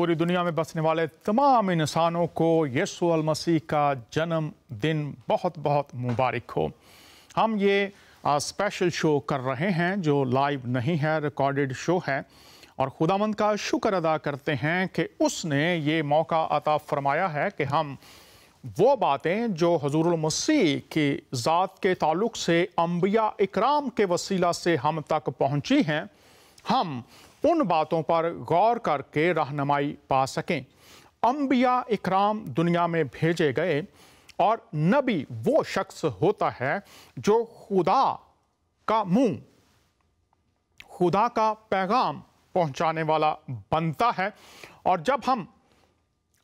पूरी दुनिया में बसने वाले तमाम इंसानों को यीशु अल मसीह का जन्म दिन बहुत बहुत मुबारक हो। हम ये स्पेशल शो कर रहे हैं जो लाइव नहीं है, रिकॉर्डेड शो है, और खुदावंद का शुक्र अदा करते हैं कि उसने ये मौका अता फरमाया है कि हम वो बातें जो हुज़ूरुल मसीह की ज़ात के ताल्लुक़ से अंबिया इकराम के वसीला से हम तक पहुँची हैं, हम उन बातों पर गौर करके रहनुमाई पा सकें। अंबिया इकराम दुनिया में भेजे गए, और नबी वो शख्स होता है जो खुदा का मुंह, खुदा का पैगाम पहुंचाने वाला बनता है। और जब हम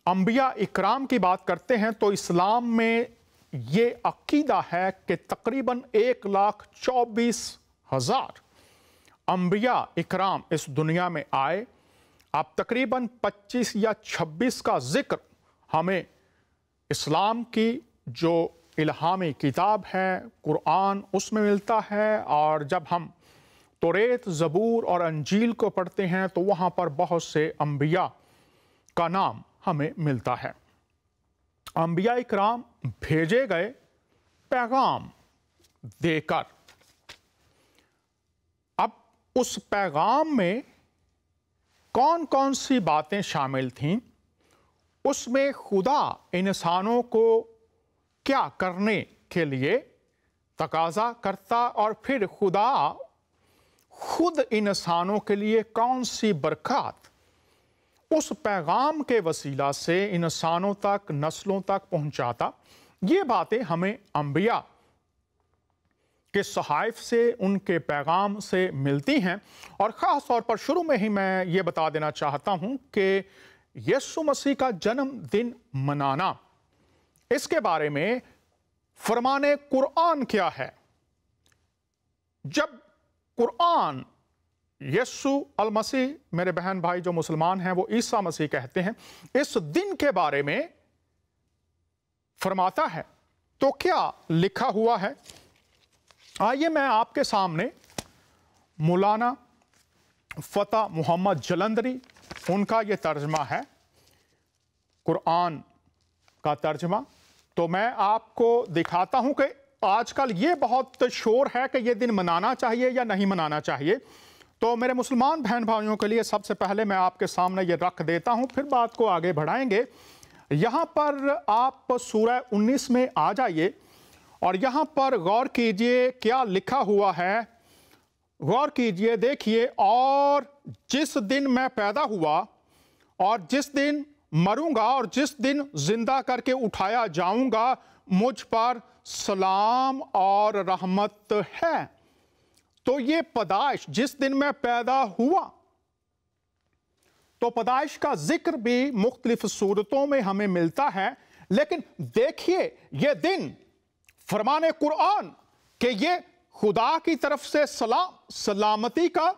अंबिया इकराम की बात करते हैं तो इस्लाम में ये अकीदा है कि तकरीबन 1,24,000 अंबिया इकराम इस दुनिया में आए। अब तकरीबन 25 या 26 का जिक्र हमें इस्लाम की जो इल्हामी किताब है कुरान उसमें मिलता है, और जब हम तौरेत, ज़बूर और अंजील को पढ़ते हैं तो वहाँ पर बहुत से अंबिया का नाम हमें मिलता है। अंबिया इकराम भेजे गए पैगाम देकर। अब उस पैगाम में कौन कौन सी बातें शामिल थीं, उसमें खुदा इंसानों को क्या करने के लिए तकाजा करता, और फिर खुदा खुद इंसानों के लिए कौन सी बरकत उस पैगाम के वसीला से इंसानों तक, नस्लों तक पहुंचाता। ये बातें हमें अंबिया के सहाइफ से, उनके पैगाम से मिलती हैं। और ख़ास तौर पर शुरू में ही मैं ये बता देना चाहता हूँ कि यीशु मसीह का जन्मदिन मनाना, इसके बारे में फरमाने कुरान क्या है। जब कुरान यीशु अल मसीह, मेरे बहन भाई जो मुसलमान हैं वो ईसा मसीह कहते हैं, इस दिन के बारे में फरमाता है तो क्या लिखा हुआ है, आइए मैं आपके सामने मौलाना फतेह मोहम्मद जलंधरी, उनका ये तर्जमा है कुरान का तर्जमा। तो मैं आपको दिखाता हूं कि आजकल ये बहुत शोर है कि ये दिन मनाना चाहिए या नहीं मनाना चाहिए। तो मेरे मुसलमान बहन भाइयों के लिए सबसे पहले मैं आपके सामने ये रख देता हूं, फिर बात को आगे बढ़ाएंगे। यहाँ पर आप सूरह 19 में आ जाइए और यहाँ पर गौर कीजिए क्या लिखा हुआ है। गौर कीजिए, देखिए, और जिस दिन मैं पैदा हुआ और जिस दिन मरूंगा और जिस दिन जिंदा करके उठाया जाऊंगा, मुझ पर सलाम और रहमत है। तो ये पैदाइश, जिस दिन मैं पैदा हुआ, तो पैदाइश का जिक्र भी मुख्तलिफ सूरतों में हमें मिलता है। लेकिन देखिए ये दिन, फरमाने कुरान कि ये खुदा की तरफ से सलामती का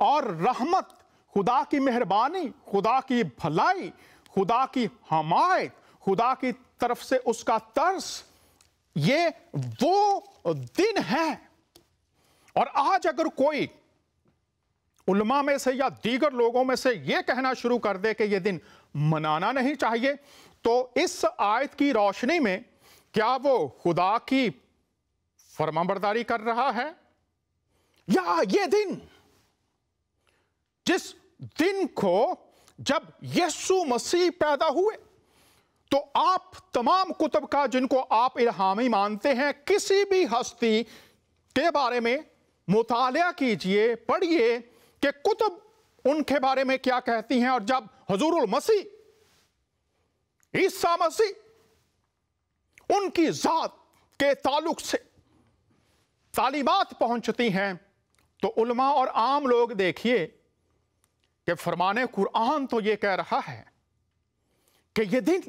और रहमत, खुदा की मेहरबानी, खुदा की भलाई, खुदा की हमायत, खुदा की तरफ से उसका तरस, ये वो दिन है। और आज अगर कोई उलमा में से या दीगर लोगों में से ये कहना शुरू कर दे कि ये दिन मनाना नहीं चाहिए, तो इस आयत की रोशनी में क्या वो खुदा की फरमाबरदारी कर रहा है, या ये दिन, जिस दिन को जब यीशु मसीह पैदा हुए, तो आप तमाम कुतुब का, जिनको आप इल्हामी मानते हैं, किसी भी हस्ती के बारे में मुतालिया कीजिए, पढ़िए कि कुतुब उनके बारे में क्या कहती हैं। और जब हुज़ूरुल मसीह ईसा मसीह उनकी ज़ात के ताल्लुक से तालीमात पहुंचती हैं, तो उलमा और आम लोग देखिए कि फरमाने कुरान तो ये कह रहा है कि ये दिन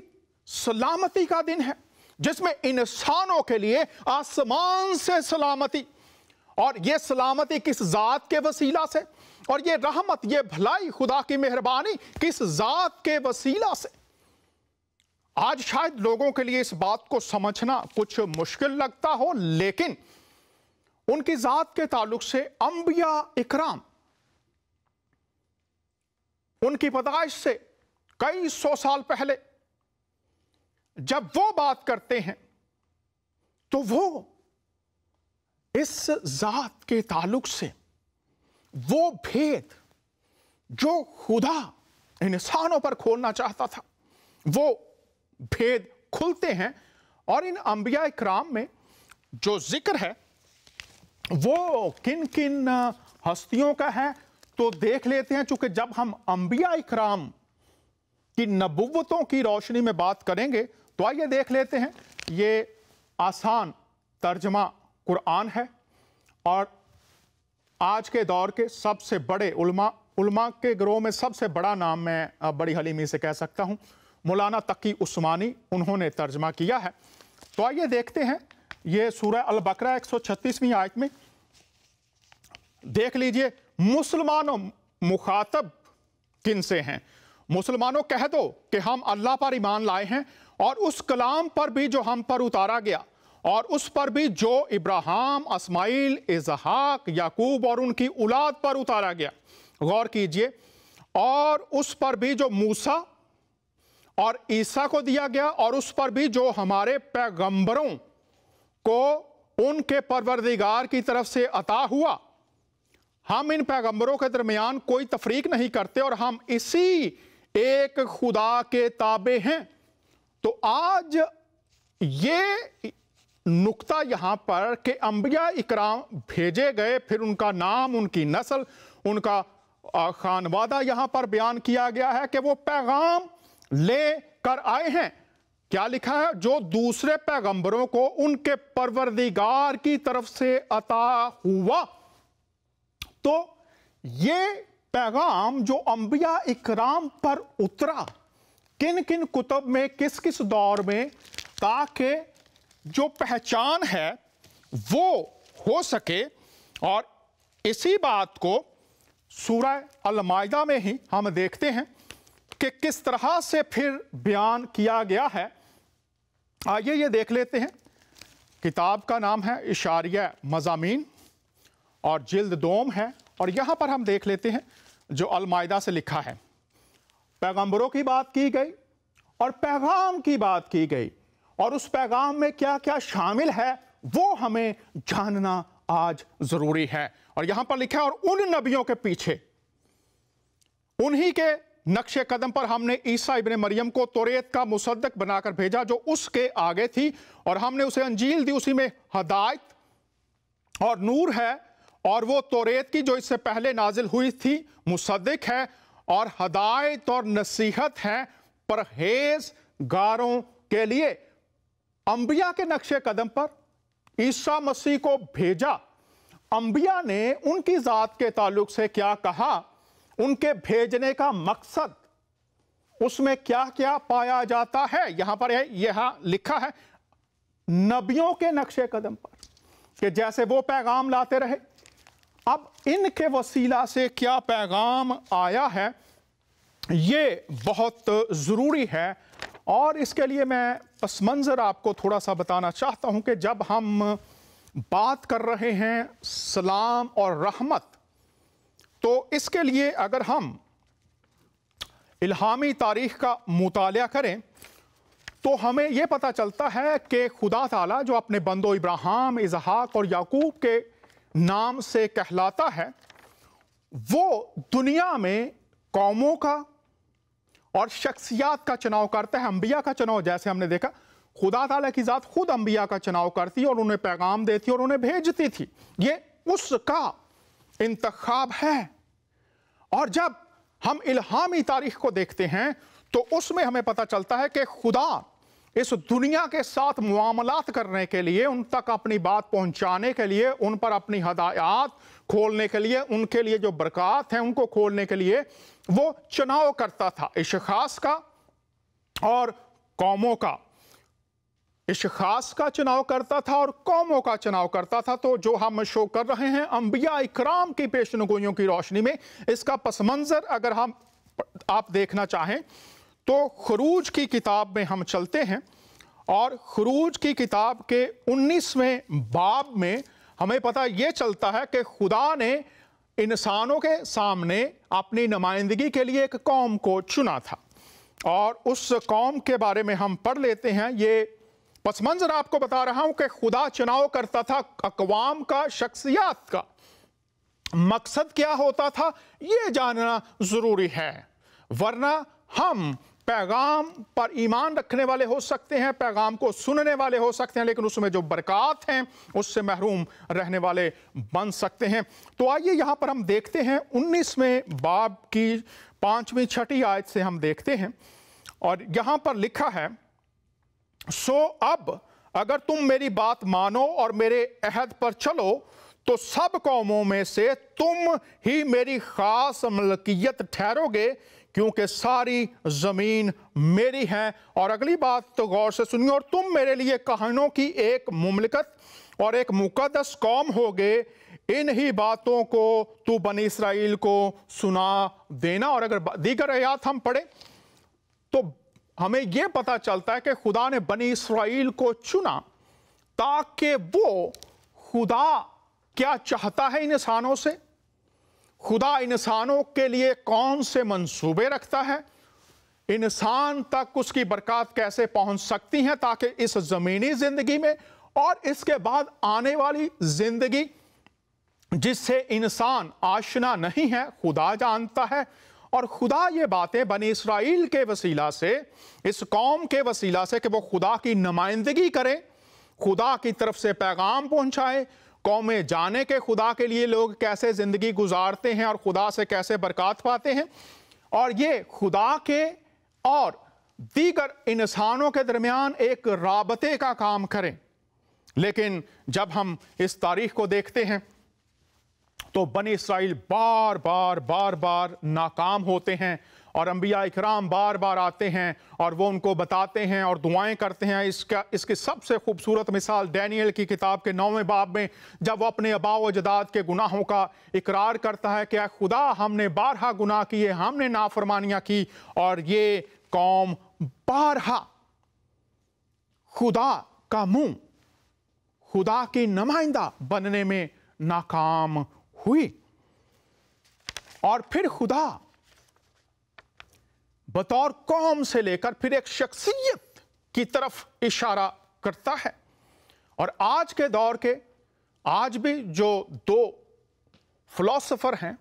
सलामती का दिन है, जिसमें इंसानों के लिए आसमान से सलामती, और ये सलामती किस ज़ात के वसीला से, और ये रहमत, ये भलाई, खुदा की मेहरबानी किस ज़ात के वसीला से। आज शायद लोगों के लिए इस बात को समझना कुछ मुश्किल लगता हो, लेकिन उनकी ज़ात के ताल्लुक से अंबिया इकराम, उनकी पैदाइश से कई सौ साल पहले जब वो बात करते हैं तो वो इस जात के ताल्लुक से वो भेद जो खुदा इंसानों पर खोलना चाहता था वो भेद खुलते हैं। और इन अंबिया इकराम में जो जिक्र है वो किन किन हस्तियों का है तो देख लेते हैं। चूंकि जब हम अंबिया इकराम की नबुव्वतों की रोशनी में बात करेंगे तो आइए देख लेते हैं। ये आसान तर्जमा कुरान है और आज के दौर के सबसे बड़े उलमा के गिरोह में सबसे बड़ा नाम मैं बड़ी हलीमी से कह सकता हूं, मौलाना तकी उस्मानी, उन्होंने तर्जमा किया है। तो आइए देखते हैं। ये सूरह अल बकरा 136वीं आयत में देख लीजिए, मुसलमानों मुखातब किन से हैं? मुसलमानों कह दो कि हम अल्लाह पर ईमान लाए हैं और उस कलाम पर भी जो हम पर उतारा गया और उस पर भी जो इब्राहिम, इस्माइल, इसहाक, याकूब और उनकी औलाद पर उतारा गया। गौर कीजिए, और उस पर भी जो मूसा और ईसा को दिया गया और उस पर भी जो हमारे पैगंबरों को उनके परवरदिगार की तरफ से अता हुआ। हम इन पैगंबरों के दरमियान कोई तफरीक नहीं करते और हम इसी एक खुदा के ताबे हैं। तो आज ये नुक्ता यहां पर कि अंबिया इकराम भेजे गए, फिर उनका नाम, उनकी नस्ल, उनका खानवादा यहां पर बयान किया गया है कि वो पैगाम ले कर आए हैं। क्या लिखा है? जो दूसरे पैगंबरों को उनके परवरदिगार की तरफ से अता हुआ। तो ये पैगाम जो अंबिया इकराम पर उतरा, किन किन कुतुब में, किस किस दौर में, ताकि जो पहचान है वो हो सके। और इसी बात को सूरह अल माइदा में ही हम देखते हैं कि किस तरह से फिर बयान किया गया है। आइए ये देख लेते हैं। किताब का नाम है इशारिया मज़ामीन और जिल्द दोम है। और यहां पर हम देख लेते हैं जो अल माइदा से लिखा है। पैगंबरों की बात की गई और पैगाम की बात की गई और उस पैगाम में क्या क्या शामिल है वो हमें जानना आज जरूरी है। और यहां पर लिखा है, और उन नबियों के पीछे उन्हीं के नक्शे कदम पर हमने ईसा इब्ने मरियम को तौरेत का मुसद्दक बनाकर भेजा जो उसके आगे थी, और हमने उसे अंजील दी, उसी में हदायत और नूर है, और वो तौरेत की जो इससे पहले नाजिल हुई थी मुसद्दक है, और हदायत और नसीहत है परहेजगारों के लिए। अंबिया के नक्शे कदम पर ईसा मसीह को भेजा। अंबिया ने उनकी जात के ताल्लुक से क्या कहा, उनके भेजने का मकसद, उसमें क्या क्या पाया जाता है, यहां पर यहां लिखा है नबियों के नक्शे कदम पर, कि जैसे वो पैगाम लाते रहे, अब इनके वसीला से क्या पैगाम आया है, ये बहुत ज़रूरी है। और इसके लिए मैं पस मंज़र आपको थोड़ा सा बताना चाहता हूं कि जब हम बात कर रहे हैं सलाम और रहमत, तो इसके लिए अगर हम इल्हामी तारीख का मुतालिया करें तो हमें यह पता चलता है कि खुदा ताला जो अपने बंदो इब्राहिम, इसहाक और याकूब के नाम से कहलाता है, वो दुनिया में कौमों का और शख्सियात का चुनाव करता है। अंबिया का चुनाव, जैसे हमने देखा, खुदा ताला की जात खुद अंबिया का चुनाव करती और उन्हें पैगाम देती और उन्हें भेजती थी। ये उसका इंतखाब है। और जब हम इल्हामी तारीख को देखते हैं तो उसमें हमें पता चलता है कि खुदा इस दुनिया के साथ मुआमलात करने के लिए, उन तक अपनी बात पहुंचाने के लिए, उन पर अपनी हदायत खोलने के लिए, उनके लिए जो बरकत है उनको खोलने के लिए वो चुनाव करता था, इश्खास का और कौमों का। इश्खास का चुनाव करता था और कौमों का चुनाव करता था। तो जो हम शो कर रहे हैं अंबिया इकराम की पेशनगोइयों की रोशनी में, इसका पस मंजर अगर आप देखना चाहें तो खरूज की किताब में हम चलते हैं, और खरूज की किताब के 19वें बाब में हमें पता ये चलता है कि खुदा ने इंसानों के सामने अपनी नुमाइंदगी के लिए एक कौम को चुना था। और उस कौम के बारे में हम पढ़ लेते हैं। ये पस मंजर आपको बता रहा हूं कि खुदा चुनाव करता था अक़वाम का, शख्सियत का। मकसद क्या होता था ये जानना जरूरी है, वरना हम पैगाम पर ईमान रखने वाले हो सकते हैं, पैगाम को सुनने वाले हो सकते हैं, लेकिन उसमें जो बरकत हैं उससे महरूम रहने वाले बन सकते हैं। तो आइए यहां पर हम देखते हैं 19वें बाब की 5वीं 6ठी आयत से हम देखते हैं, और यहां पर लिखा है, सो अब अगर तुम मेरी बात मानो और मेरे अहद पर चलो तो सब कौमों में से तुम ही मेरी खास मलकियत ठहरोगे, क्योंकि सारी जमीन मेरी है। और अगली बात तो गौर से सुनिए, और तुम मेरे लिए कहानों की एक मुमलिकत और एक मुकद्दस कौम होगे। इन ही बातों को तू बनी इसराइल को सुना देना। और अगर दीगर आयत हम पढ़े तो हमें यह पता चलता है कि खुदा ने बनी इसराइल को चुना ताकि वो, खुदा क्या चाहता है इंसानों से, खुदा इंसानों के लिए कौन से मंसूबे रखता है, इंसान तक उसकी बरकत कैसे पहुंच सकती हैं, ताकि इस जमीनी जिंदगी में और इसके बाद आने वाली जिंदगी जिससे इंसान आशना नहीं है, खुदा जानता है। और खुदा ये बातें बनी इसराइल के वसीला से, इस कौम के वसीला से, कि वो खुदा की नुमाइंदगी करें, खुदा की तरफ से पैगाम पहुंचाए, कौमें जाने के खुदा के लिए लोग कैसे जिंदगी गुजारते हैं और खुदा से कैसे बरकत पाते हैं, और ये खुदा के और दीगर इंसानों के दरमियान एक राबते का काम करें। लेकिन जब हम इस तारीख को देखते हैं तो बनी इसराइल बार बार नाकाम होते हैं, और अंबिया इकराम बार बार आते हैं और वो उनको बताते हैं और दुआएं करते हैं। इसकी सबसे खूबसूरत मिसाल डैनियल की किताब के 9वें बाब में, जब वो अपने आबा व अजदाद के गुनाहों का इकरार करता है कि खुदा हमने बारहा गुनाह किए, हमने नाफरमानियां की, और ये कौम बारहा खुदा का मुंह, खुदा की नुमाइंदा बनने में नाकाम हुई। और फिर खुदा बतौर कौम से लेकर फिर एक शख्सियत की तरफ इशारा करता है। और आज के दौर के, आज भी जो दो फिलोसोफर हैं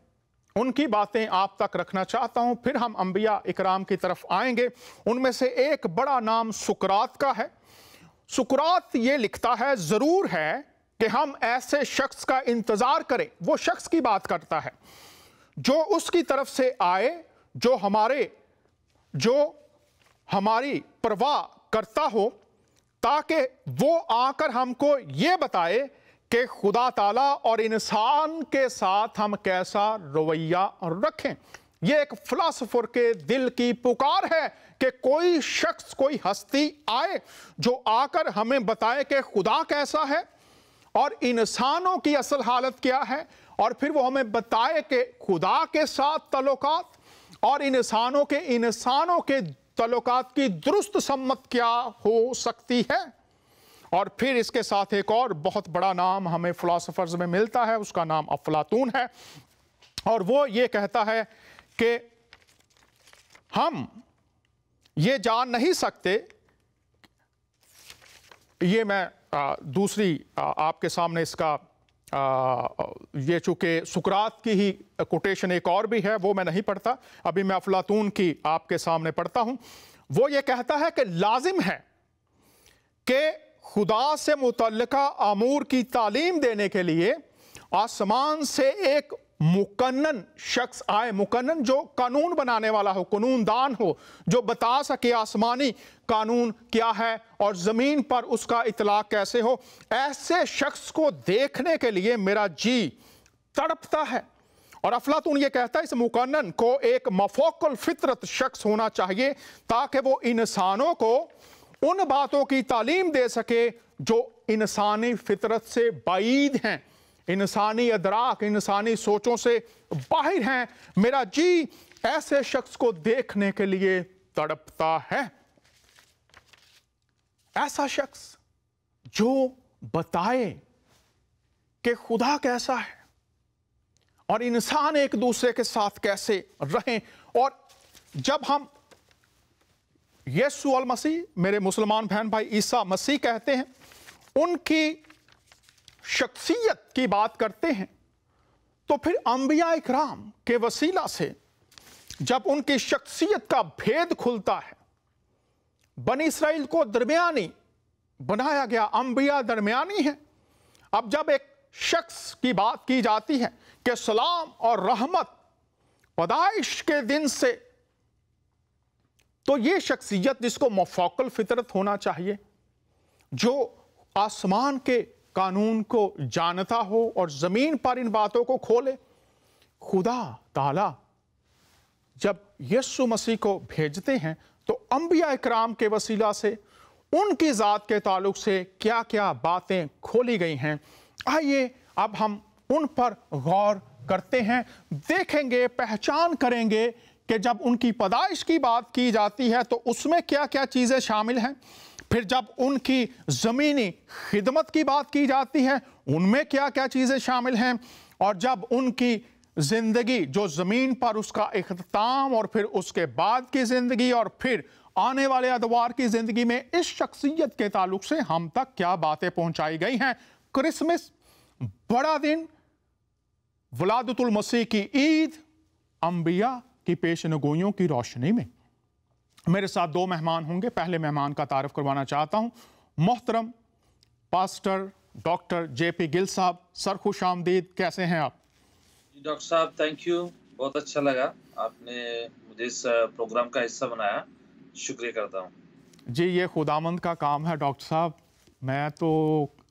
उनकी बातें आप तक रखना चाहता हूं, फिर हम अंबिया इकराम की तरफ आएंगे। उनमें से एक बड़ा नाम सुकरात का है। सुकरात ये लिखता है, जरूर है कि हम ऐसे शख्स का इंतजार करें, वो शख्स की बात करता है जो उसकी तरफ से आए, जो हमारी परवाह करता हो, ताकि वो आकर हमको ये बताए कि खुदा ताला और इंसान के साथ हम कैसा रवैया रखें। ये एक फिलोसोफर के दिल की पुकार है कि कोई शख्स, कोई हस्ती आए जो आकर हमें बताए कि खुदा कैसा है और इंसानों की असल हालत क्या है, और फिर वो हमें बताए कि खुदा के साथ तल्लुकात और इंसानों के तल्लुकात की दुरुस्त सम्मत क्या हो सकती है। और फिर इसके साथ एक और बहुत बड़ा नाम हमें फिलोसोफर्स में मिलता है, उसका नाम अफलातून है, और वो ये कहता है कि हम ये जान नहीं सकते, ये मैं दूसरी आपके सामने इसका ये चूंकि सुकरात की ही कोटेशन एक और भी है, वो मैं नहीं पढ़ता, अभी मैं अफलातून की आपके सामने पढ़ता हूं। वो ये कहता है कि लाजिम है कि खुदा से मुतल्लिका अमूर की तालीम देने के लिए आसमान से एक मुकन्नन शख्स आए, मुकन्नन जो कानून बनाने वाला हो, कानूनदान हो, जो बता सके आसमानी कानून क्या है और जमीन पर उसका इतलाक कैसे हो। ऐसे शख्स को देखने के लिए मेरा जी तड़पता है। और अफलातून ये कहता है इस मुकन्नन को एक मफौकुल फितरत शख्स होना चाहिए, ताकि वो इंसानों को उन बातों की तालीम दे सके जो इंसानी फितरत से बाईद हैं, इंसानी अदराक, इंसानी सोचों से बाहर हैं। मेरा जी ऐसे शख्स को देखने के लिए तड़पता है, ऐसा शख्स जो बताए कि खुदा कैसा है और इंसान एक दूसरे के साथ कैसे रहें। और जब हम यीशु अल मसीह, मेरे मुसलमान बहन भाई ईसा मसीह कहते हैं, उनकी शख्सियत की बात करते हैं, तो फिर अंबिया इकराम के वसीला से जब उनकी शख्सियत का भेद खुलता है, बनी इसराइल को दरमियानी बनाया गया, अंबिया दरमियानी है। अब जब एक शख्स की बात की जाती है कि सलाम और रहमत पैदाइश के दिन से, तो ये शख्सियत जिसको मफौकल फितरत होना चाहिए, जो आसमान के कानून को जानता हो और जमीन पर इन बातों को खोले, खुदा ताला जब यीशु मसीह को भेजते हैं तो अंबिया इकराम के वसीला से उनकी ज़ात के ताल्लुक से क्या क्या बातें खोली गई हैं, आइए अब हम उन पर गौर करते हैं, देखेंगे, पहचान करेंगे कि जब उनकी पैदाइश की बात की जाती है तो उसमें क्या क्या चीज़ें शामिल हैं, फिर जब उनकी ज़मीनी खिदमत की बात की जाती है उनमें क्या क्या चीज़ें शामिल हैं, और जब उनकी ज़िंदगी जो ज़मीन पर उसका इख्तिताम और फिर उसके बाद की ज़िंदगी और फिर आने वाले अदवार की ज़िंदगी में इस शख्सियत के ताल्लुक से हम तक क्या बातें पहुंचाई गई हैं। क्रिसमस, बड़ा दिन, वलादतुल मसीह की ईद, अंबिया की पेशनगोइयों की रोशनी में मेरे साथ दो मेहमान होंगे। पहले मेहमान का तारुफ करवाना चाहता हूं, मोहतरम पास्टर डॉक्टर JP गिल साहब। सर खुश आमदीद, कैसे हैं आप? डॉक्टर साहब थैंक यू, बहुत अच्छा लगा आपने मुझे इस प्रोग्राम का हिस्सा बनाया, शुक्रिया करता हूं। जी, ये खुदामंद का काम है डॉक्टर साहब, मैं तो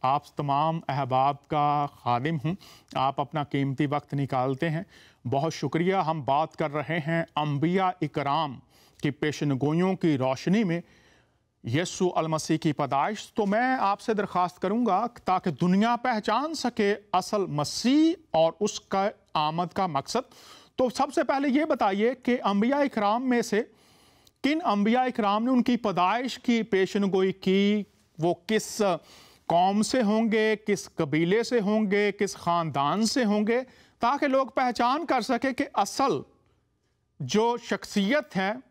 आप तमाम अहबाब का खादिम हूँ, आप अपना कीमती वक्त निकालते हैं, बहुत शुक्रिया। हम बात कर रहे हैं अंबिया इकराम की पेशनगोइयों की रोशनी में यीशु अल मसीह की पैदाइश। तो मैं आपसे दरख्वास्त करूँगा ताकि दुनिया पहचान सके असल मसीह और उसका आमद का मकसद, तो सबसे पहले ये बताइए कि अंबिया इकराम में से किन अंबिया इकराम ने उनकी पैदाइश की पेशनगोई की, वो किस कौम से होंगे, किस कबीले से होंगे, किस ख़ानदान से होंगे, ताकि लोग पहचान कर सके कि असल जो शख्सियत है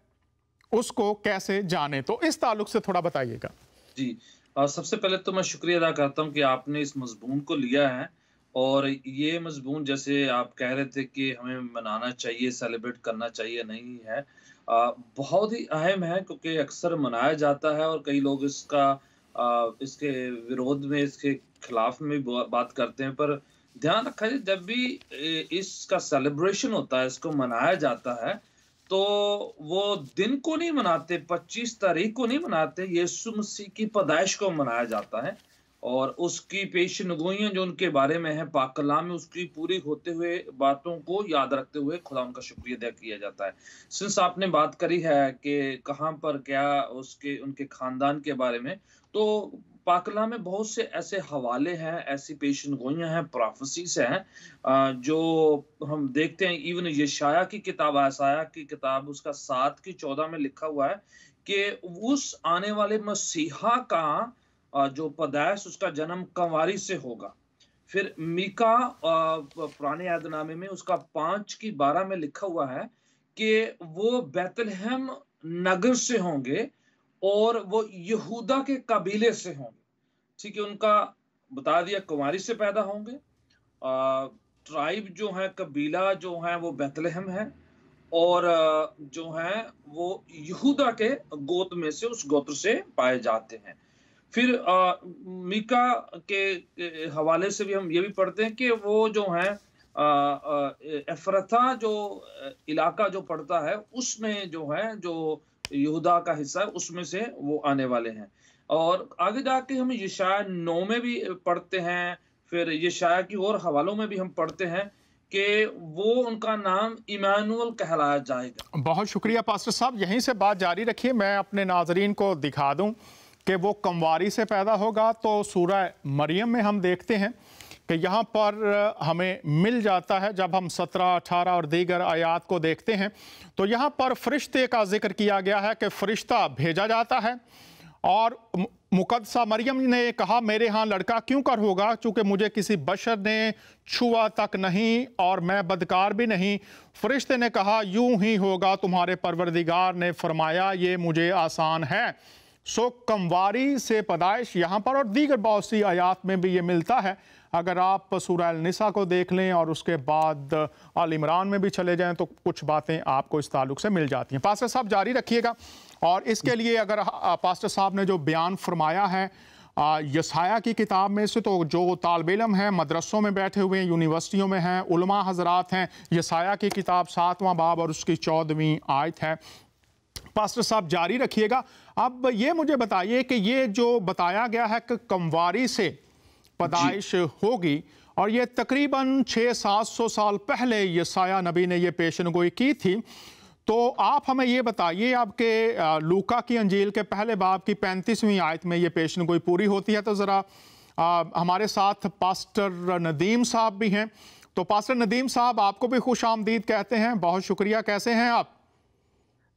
उसको कैसे जाने। तो इस ताल्लुक से थोड़ा बताइएगा। जी, सबसे पहले तो मैं शुक्रिया अदा करता हूं कि आपने इस मजमून को लिया है, और ये मजमून जैसे आप कह रहे थे कि हमें मनाना चाहिए, सेलिब्रेट करना चाहिए, नहीं है, बहुत ही अहम है, क्योंकि अक्सर मनाया जाता है और कई लोग इसके विरोध में, इसके खिलाफ में बात करते हैं। पर ध्यान रखा जाए, जब भी इसका सेलिब्रेशन होता है, इसको मनाया जाता है, तो वो दिन को नहीं मनाते, 25 तारीख को नहीं मनाते, यीशु मसीह की पैदाइश को मनाया जाता है, और उसकी पेशनगोइयां जो उनके बारे में है पाक कलाम में, उसकी पूरी होते हुए बातों को याद रखते हुए खुदा उनका शुक्रिया अदा किया जाता है। सिंस आपने बात करी है कि कहाँ पर क्या उनके खानदान के बारे में, तो पाक कलाम में बहुत से ऐसे हवाले हैं, ऐसी पेशनगोइयां हैं, प्रोफेसीज हैं, जो हम देखते हैं। इवन यशाया की किताब, आसाया की किताब, उसका 7 की 14 में लिखा हुआ है कि उस आने वाले मसीहा का जो पैदाइश, उसका जन्म कंवारी से होगा। फिर मीका पुराने यादनामे में उसका 5 की 12 में लिखा हुआ है कि वो बैतलहम नगर से होंगे और वो यहूदा के कबीले से होंगे। ठीक है, उनका बता दिया कुंवारी से पैदा होंगे। ट्राइब जो है, कबीला जो है वो बैतलहम है, और जो है वो यहूदा के गोत्र में से, उस गोत्र से पाए जाते हैं। फिर मीका के हवाले से भी हम ये भी पढ़ते हैं कि वो जो है एफ्रता जो इलाका जो पड़ता है, उसमें जो है, जो यहूदा का हिस्सा है, उसमें से वो आने वाले हैं। और आगे जाके हम यशाया 9 में भी पढ़ते हैं, फिर यशाया की और हवालों में भी हम पढ़ते हैं कि वो उनका नाम इमानुएल कहलाया जाएगा। बहुत शुक्रिया पास्टर साहब, यहीं से बात जारी रखिए, मैं अपने नाजरीन को दिखा दूं कि वो कंवारी से पैदा होगा। तो सूरह मरियम में हम देखते हैं कि यहाँ पर हमें मिल जाता है, जब हम 17, 18 और दीगर आयात को देखते हैं तो यहाँ पर फरिश्ते का जिक्र किया गया है कि फरिश्ता भेजा जाता है और मुकद्दसा मरियम ने कहा मेरे यहाँ लड़का क्यों कर होगा, चूँकि मुझे किसी बशर ने छुआ तक नहीं और मैं बदकार भी नहीं। फरिश्ते ने कहा यूं ही होगा, तुम्हारे परवरदिगार ने फरमाया ये मुझे आसान है। सो कमवारी से पैदाइश यहाँ पर और दीगर बहुत सी आयात में भी ये मिलता है। अगर आप सूरह अल-निसा को देख लें और उसके बाद आल इमरान में भी चले जाएं तो कुछ बातें आपको इस ताल्लुक से मिल जाती हैं। पास्टर साहब जारी रखिएगा। और इसके लिए अगर पास्टर साहब ने जो बयान फरमाया है यसाया की किताब में से, तो जो तालिब इल्म हैं, मदरसों में बैठे हुए हैं, यूनिवर्सिटियों में हैं, उलमा हजरात हैं, यसाया की किताब 7वां बाब और उसकी 14वीं आयत है। पास्टर साहब जारी रखिएगा। अब ये मुझे बताइए कि ये जो बताया गया है कि कमवारी से पैदाइश होगी, और ये तकरीबन 600-700 साल पहले यसाया नबी ने ये पेशनगोई की थी, तो आप हमें ये बताइए आपके लूका की अंजील के पहले बाब की 35वीं आयत में ये पेशनगोई पूरी होती है। तो ज़रा हमारे साथ पास्टर नदीम साहब भी हैं, तो पास्टर नदीम साहब आपको भी खुश आमदीद कहते हैं, बहुत शुक्रिया। कैसे हैं आप?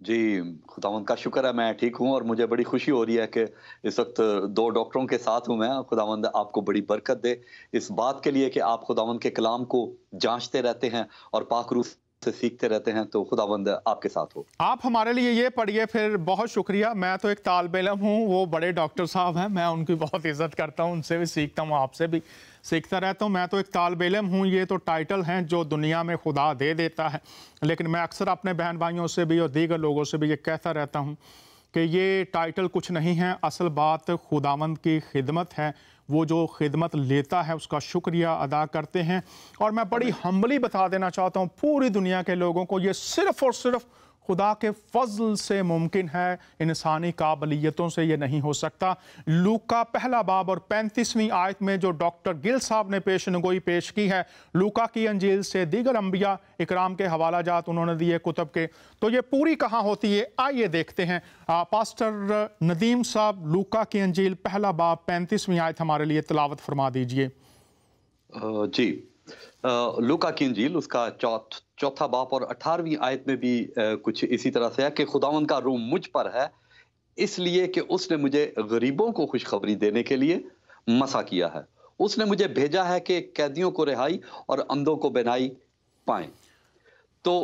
जी, खुदावंद का शुक्र है, मैं ठीक हूँ और मुझे बड़ी खुशी हो रही है कि इस वक्त 2 डॉक्टरों के साथ हूँ मैं। खुदावंद आपको बड़ी बरकत दे इस बात के लिए कि आप खुदावंद के कलाम को जांचते रहते हैं और पाक रूह से सीखते रहते हैं, तो खुदावंद आपके साथ हो। आप हमारे लिए ये पढ़िए फिर। बहुत शुक्रिया। मैं तो एक तालिब इल्म हूँ, वो बड़े डॉक्टर साहब हैं, मैं उनकी बहुत इज्जत करता हूँ, उनसे भी सीखता हूँ, आपसे भी सीखता रहता हूँ। मैं तो एक तालिब इल्म हूँ, ये तो टाइटल हैं जो दुनिया में खुदा दे देता है। लेकिन मैं अक्सर अपने बहन भाइयों से भी और दीगर लोगों से भी ये कहता रहता हूँ कि ये टाइटल कुछ नहीं है, असल बात खुदावंद की खिदमत है। वो जो खिदमत लेता है उसका शुक्रिया अदा करते हैं। और मैं बड़ी हम्बली बता देना चाहता हूँ पूरी दुनिया के लोगों को, ये सिर्फ़ और सिर्फ खुदा के फजल से मुमकिन है, इंसानी काबिलियतों से ये नहीं हो सकता। लूका पहला बाब और 35वीं आयत में जो डॉक्टर गिल साहब ने पेशनगोई पेश की है, लूका की अंजील से, दीगर अंबिया इकराम के हवाला जात उन्होंने दिए कुतुब के, तो ये पूरी कहाँ होती है, आइए देखते हैं। पास्टर नदीम साहब, लूका की अंजील पहला बाब 35वीं आयत हमारे लिए तिलावत फरमा दीजिए। जी, लूका की इंजील उसका चौथा बाप और 18वीं आयत में भी कुछ इसी तरह से है कि खुदावंद का रूह मुझ पर है, इसलिए कि उसने मुझे गरीबों को खुशखबरी देने के लिए मसा किया है। उसने मुझे भेजा है कि कैदियों को रिहाई और अंधों को बिनाई पाएं। तो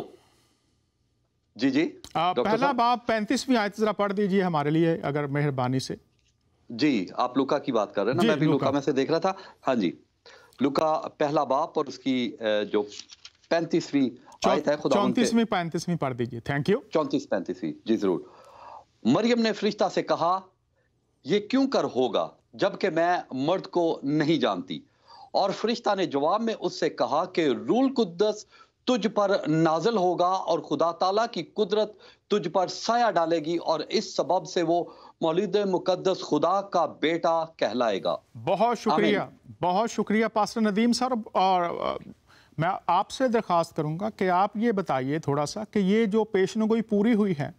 जी पहला बाप 35वीं आयत जरा पढ़ दीजिए हमारे लिए अगर मेहरबानी से। जी, आप लूका की बात कर रहे हैं ना? मैं भी लूका में से देख रहा था। हाँ जी, लूका पहला बाप और उसकी जो 35वीं आयत है, 34वीं 35वीं पढ़ दीजिए। Thank you. 34-35वीं, जी जरूर। मरियम ने फरिश्ता से कहा ये क्यों कर होगा जबकि मैं मर्द को नहीं जानती। और फरिश्ता ने जवाब में उससे कहा कि रूह कुद्दस तुझ पर नाज़िल होगा और खुदा ताला की कुदरत तुझ पर साया डालेगी और इस सबब से वो मौलूद मुकद्दस खुदा का बेटा कहलाएगा। बहुत शुक्रिया, बहुत शुक्रिया पास्टर नदीम साहब। और मैं आपसे दरख्वास्त करूंगा कि आप ये बताइए थोड़ा सा कि ये जो पेशनगोई पूरी हुई है,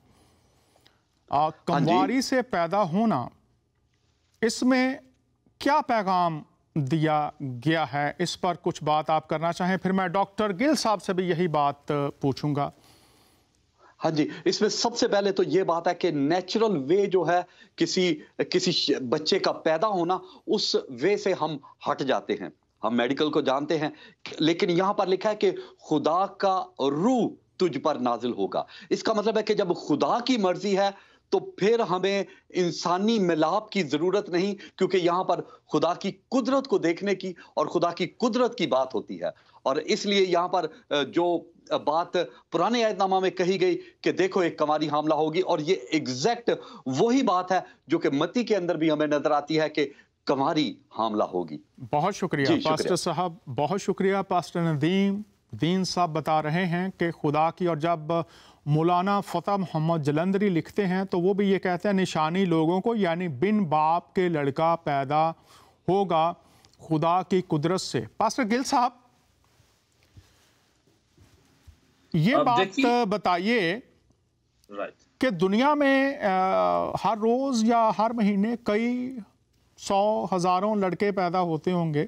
कमवारी से पैदा होना, इसमें क्या पैगाम दिया गया है, इस पर कुछ बात आप करना चाहें? फिर मैं डॉक्टर गिल साहब से भी यही बात पूछूंगा। हाँ जी, इसमें सबसे पहले तो ये बात है कि नेचुरल वे जो है किसी बच्चे का पैदा होना, उस वे से हम हट जाते हैं। हम मेडिकल को जानते हैं, लेकिन यहाँ पर लिखा है कि खुदा का रूह तुझ पर नाजिल होगा। इसका मतलब है कि जब खुदा की मर्जी है तो फिर हमें इंसानी मिलाप की जरूरत नहीं, क्योंकि यहाँ पर खुदा की कुदरत को देखने की और खुदा की कुदरत की बात होती है। और इसलिए यहाँ पर जो बात पुराने आयतनामा में कही गई कि देखो एक कंवारी हामला होगी, और ये एग्जैक्ट वही बात है जो कि मत्ती के अंदर भी हमें नजर आती है कि कंवारी हामला होगी। बहुत शुक्रिया पास्टर साहब, बहुत शुक्रिया। पास्टर नदीम साहब बता रहे हैं कि खुदा की, और जब मौलाना फ़ता मोहम्मद जलंधरी लिखते हैं तो वो भी ये कहते हैं निशानी लोगों को, यानी बिन बाप के लड़का पैदा होगा खुदा की कुदरत से। पास्टर गिल साहब, ये बात बताइए कि दुनिया में हर रोज या हर महीने कई 100 हज़ारों लड़के पैदा होते होंगे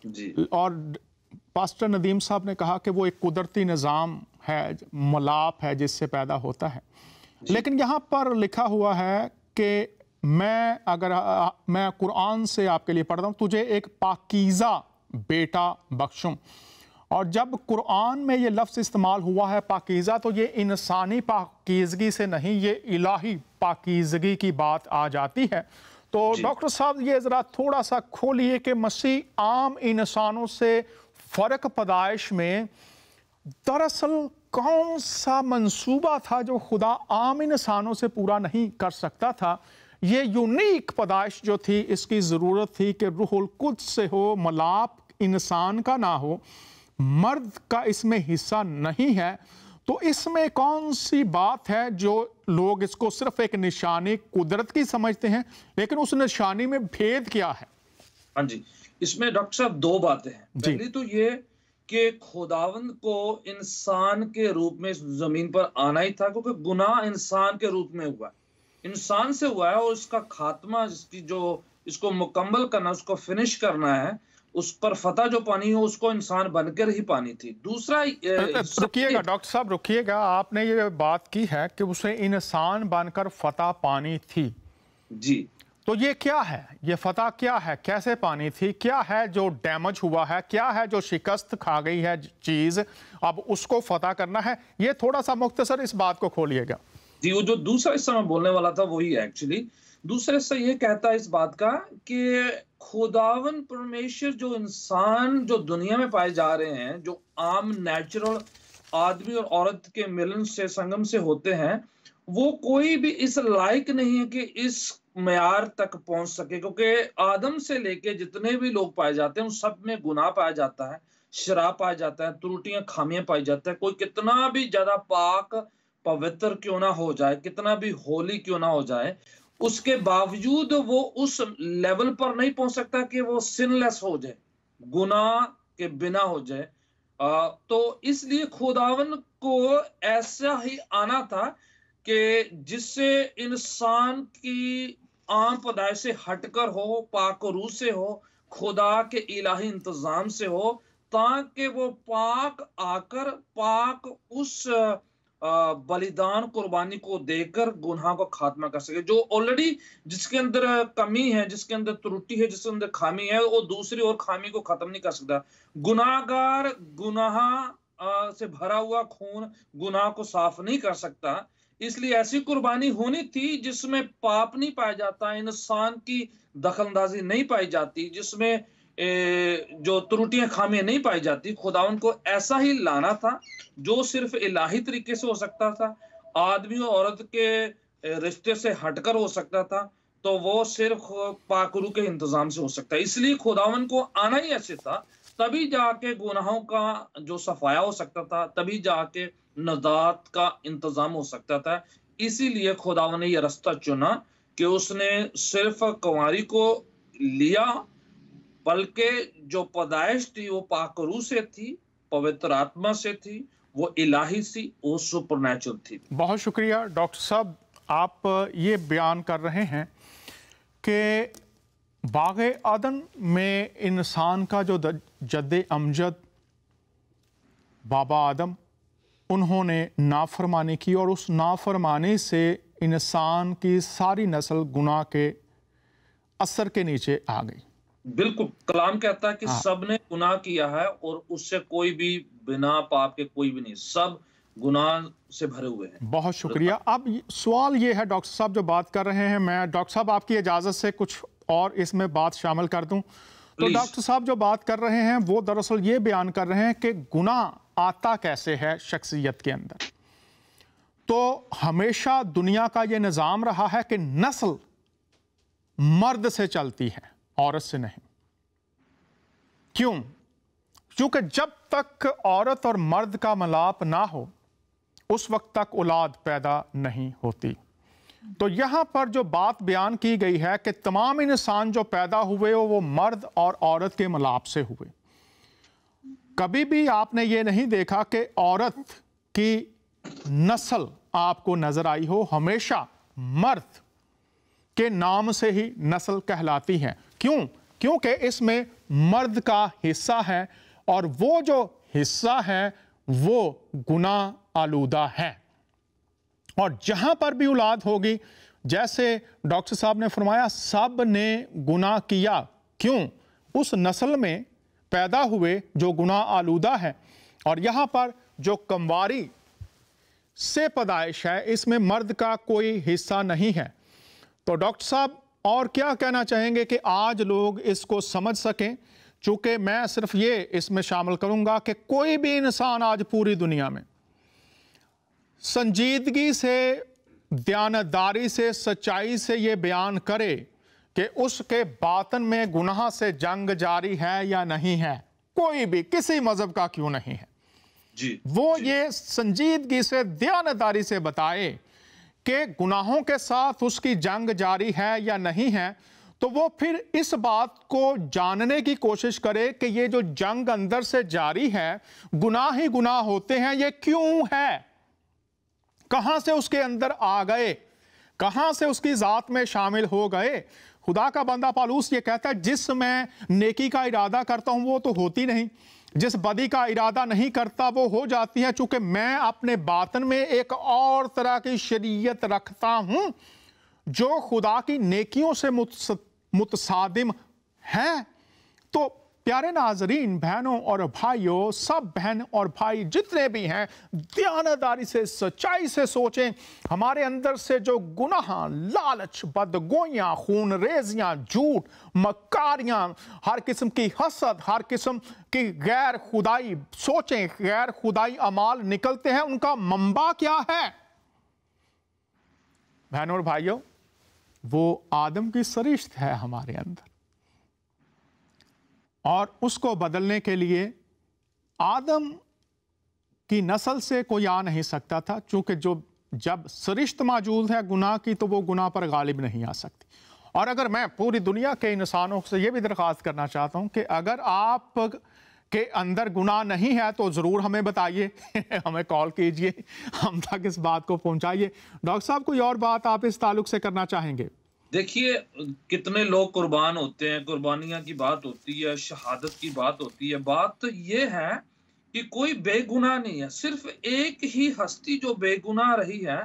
जी। और पास्टर नदीम साहब ने कहा कि वो एक कुदरती निज़ाम है, मलाप है जिससे पैदा होता है। लेकिन यहाँ पर लिखा हुआ है कि मैं कुरान से आपके लिए पढ़ता हूँ, तुझे एक पाकीज़ा बेटा बख्शूं। और जब कुरान में ये लफ्ज़ इस्तेमाल हुआ है पाकीज़ा, तो ये इंसानी पाकीज़गी से नहीं, ये इलाही पाकीज़गी की बात आ जाती है। तो डॉक्टर साहब ये ज़रा थोड़ा सा खोलिए कि मसीह आम इंसानों से फ़र्क पैदाइश में दरअसल कौन सा मंसूबा था जो खुदा आम इंसानों से पूरा नहीं कर सकता था। ये यूनिक पैदाइश जो थी, इसकी ज़रूरत थी कि रूहुल कुद्स से हो, मलाप इंसान का ना हो, मर्द का इसमें हिस्सा नहीं है। तो इसमें कौन सी बात है जो लोग इसको सिर्फ एक निशानी कुदरत की समझते हैं, लेकिन उस निशानी में भेद क्या है? हाँ जी, इसमें डॉक्टर साहब दो बातें हैं। पहली तो ये कि खुदावंद को इंसान के रूप में इस जमीन पर आना ही था, क्योंकि गुनाह इंसान के रूप में हुआ, इंसान से हुआ है, और इसका खात्मा, जिसकी जो इसको मुकम्मल करना, उसको फिनिश करना है, उस पर फतह जो पानी हो उसको इंसान बनकर ही पानी थी। दूसरा, रुकिएगा डॉक्टर साहब, रुकिएगा, आपने ये बात की है कि उसे इंसान बनकर फतह पानी थी जी, तो ये क्या है, ये फतह क्या है, कैसे पानी थी, क्या है जो डैमेज हुआ है, क्या है जो शिकस्त खा गई है चीज, अब उसको फतह करना है? ये थोड़ा सा मुख्तसर इस बात को खोलिएगा। जी, वो जो दूसरा हिस्सा मैं बोलने वाला था वही है एक्चुअली। दूसरा हिस्सा ये कहता है इस बात का कि खुदावन परमेश्वर जो इंसान जो दुनिया में पाए जा रहे हैं, जो आम नेचुरल आदमी और औरत के मिलन से, संगम से होते हैं, वो कोई भी इस लायक नहीं है कि इस मेयार तक पहुंच सके, क्योंकि आदम से लेके जितने भी लोग पाए जाते हैं उन सब में गुनाह पाया जाता है, शराब पाया जाता है, त्रुटियां खामियां पाई जाती है। कोई कितना भी ज्यादा पाक पवित्र क्यों ना हो जाए, कितना भी होली क्यों ना हो जाए, उसके बावजूद वो उस लेवल पर नहीं पहुंच सकता कि वो सिनलेस हो जाए, गुनाह के बिना हो जाए। तो इसलिए खुदावन को ऐसा ही आना था कि जिससे इंसान की आम पैदाइश से हटकर हो, पाक रूह से हो, खुदा के इलाही इंतजाम से हो, ताकि वो पाक आकर पाक उस बलिदान कुर्बानी को देकर गुनाह को खात्मा कर सके। जो ऑलरेडी जिसके अंदर कमी है, जिसके अंदर त्रुटि है, जिसके अंदर खामी है, वो दूसरी और खामी को खत्म नहीं कर सकता। गुनाहगार गुनाह से भरा हुआ खून गुनाह को साफ नहीं कर सकता। इसलिए ऐसी कुर्बानी होनी थी जिसमें पाप नहीं पाया जाता, इंसान की दखलंदाजी नहीं पाई जाती, जिसमें जो त्रुटियां खामियां नहीं पाई जाती। खुदावन को ऐसा ही लाना था जो सिर्फ इलाही तरीके से हो सकता था, आदमी और औरत के रिश्ते से हटकर हो सकता था, तो वो सिर्फ पाकरू के इंतजाम से हो सकता है। इसलिए खुदावन को आना ही ऐसे था, तभी जाके गुनाहों का जो सफाया हो सकता था, तभी जाके नजात का इंतजाम हो सकता था। इसीलिए खुदावन ने यह रास्ता चुना कि उसने सिर्फ कुंवारी को लिया, बल्कि जो पैदाइश थी वो पाक रूह से थी, पवित्र आत्मा से थी, वो इलाही सी, वो सुपरनैचुरल थी। बहुत शुक्रिया डॉक्टर साहब, आप ये बयान कर रहे हैं कि बाग़े आदन में इंसान का जो जद्दे अमजद बाबा आदम, उन्होंने नाफरमानी की और उस नाफरमानी से इंसान की सारी नस्ल गुनाह के असर के नीचे आ गई। बिल्कुल, कलाम कहता है कि सबने गुनाह किया है और उससे कोई भी बिना पाप के कोई भी नहीं, सब गुनाह से भरे हुए हैं। बहुत शुक्रिया। अब सवाल ये है डॉक्टर साहब जो बात कर रहे हैं, मैं डॉक्टर साहब आपकी इजाज़त से कुछ और इसमें बात शामिल कर दूं। तो डॉक्टर साहब जो बात कर रहे हैं वो दरअसल ये बयान कर रहे हैं कि गुनाह आता कैसे है शख्सियत के अंदर। तो हमेशा दुनिया का ये निज़ाम रहा है कि नस्ल मर्द से चलती है, औरत से नहीं। क्यों? क्योंकि जब तक औरत और मर्द का मिलाप ना हो उस वक्त तक औलाद पैदा नहीं होती। तो यहां पर जो बात बयान की गई है कि तमाम इंसान जो पैदा हुए वो मर्द और औरत के मिलाप से हुए। कभी भी आपने ये नहीं देखा कि औरत की नस्ल आपको नजर आई हो, हमेशा मर्द के नाम से ही नस्ल कहलाती है। क्यों? क्योंकि इसमें मर्द का हिस्सा है और वो जो हिस्सा है वो गुनाह आलूदा है। और जहां पर भी औलाद होगी, जैसे डॉक्टर साहब ने फरमाया सब ने गुनाह किया, क्यों? उस नस्ल में पैदा हुए जो गुनाह आलूदा है। और यहाँ पर जो कंवारी से पैदाइश है, इसमें मर्द का कोई हिस्सा नहीं है। तो डॉक्टर साहब और क्या कहना चाहेंगे कि आज लोग इसको समझ सकें? चूंकि मैं सिर्फ ये इसमें शामिल करूंगा कि कोई भी इंसान आज पूरी दुनिया में संजीदगी से, दयानतदारी से, सच्चाई से ये बयान करे कि उसके बातन में गुनाह से जंग जारी है या नहीं है, कोई भी किसी मजहब का क्यों नहीं है, जी, वो जी। ये संजीदगी से, दयानतदारी से बताए कि गुनाहों के साथ उसकी जंग जारी है या नहीं है, तो वो फिर इस बात को जानने की कोशिश करे कि ये जो जंग अंदर से जारी है, गुनाह ही गुनाह होते हैं, ये क्यों है, कहां से उसके अंदर आ गए, कहां से उसकी जात में शामिल हो गए। खुदा का बंदा पौलुस ये कहता है जिस मैं नेकी का इरादा करता हूं वो तो होती नहीं, जिस बदी का इरादा नहीं करता वो हो जाती है। चूंकि मैं अपने बातन में एक और तरह की शरीयत रखता हूं जो खुदा की नेकियों से मुतसादिम है। तो प्यारे नाजरीन, बहनों और भाइयों, सब बहन और भाई जितने भी हैं, दयानतदारी से, सच्चाई से सोचें। हमारे अंदर से जो गुनाह, लालच, बदगोइयां, खून रेजियां, झूठ, मक्कारियां, हर किस्म की हसद, हर किस्म की गैर खुदाई सोचें, गैर खुदाई अमाल निकलते हैं, उनका मंबा क्या है? बहनों और भाइयों, वो आदम की सरिश्त है हमारे अंदर, और उसको बदलने के लिए आदम की नस्ल से कोई आ नहीं सकता था, क्योंकि जब सरिश्त मौजूद है गुनाह की, तो वो गुनाह पर गालिब नहीं आ सकती। और अगर मैं पूरी दुनिया के इंसानों से ये भी दरख्वास्त करना चाहता हूं कि अगर आप के अंदर गुनाह नहीं है तो ज़रूर हमें बताइए हमें कॉल कीजिए, हम तक इस बात को पहुंचाइए। डॉक्टर साहब, कोई और बात आप इस ताल्लुक से करना चाहेंगे? देखिए, कितने लोग कुर्बान होते हैं, कुर्बानियां की बात होती है, शहादत की बात होती है। बात तो ये है कि कोई बेगुनाह नहीं है, सिर्फ एक ही हस्ती जो बेगुनाह रही है,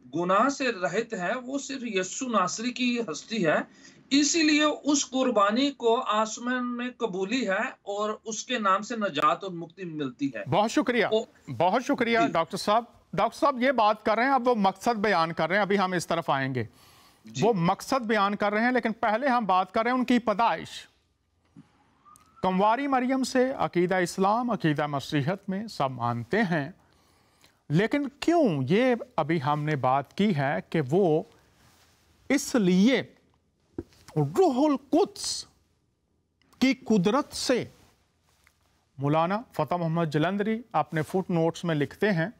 गुनाह से रहित है, वो सिर्फ यीशु नासरी की हस्ती है। इसीलिए उस कुर्बानी को आसमान में कबूली है और उसके नाम से नजात और मुक्ति मिलती है। बहुत शुक्रिया, बहुत शुक्रिया डॉक्टर साहब। डॉक्टर साहब ये बात कर रहे हैं, अब वो मकसद बयान कर रहे हैं, अभी हम इस तरफ आएंगे। वो मकसद बयान कर रहे हैं, लेकिन पहले हम बात कर रहे हैं उनकी पैदाइश। कंवारी मरियम से अकीदा इस्लाम, अकीदा मसीहत में सब मानते हैं, लेकिन क्यों ये अभी हमने बात की है कि वो इसलिए रूहुल कुद्स की कुदरत से, मौलाना फतेह मोहम्मद जलंधरी अपने फुट नोट्स में लिखते हैं,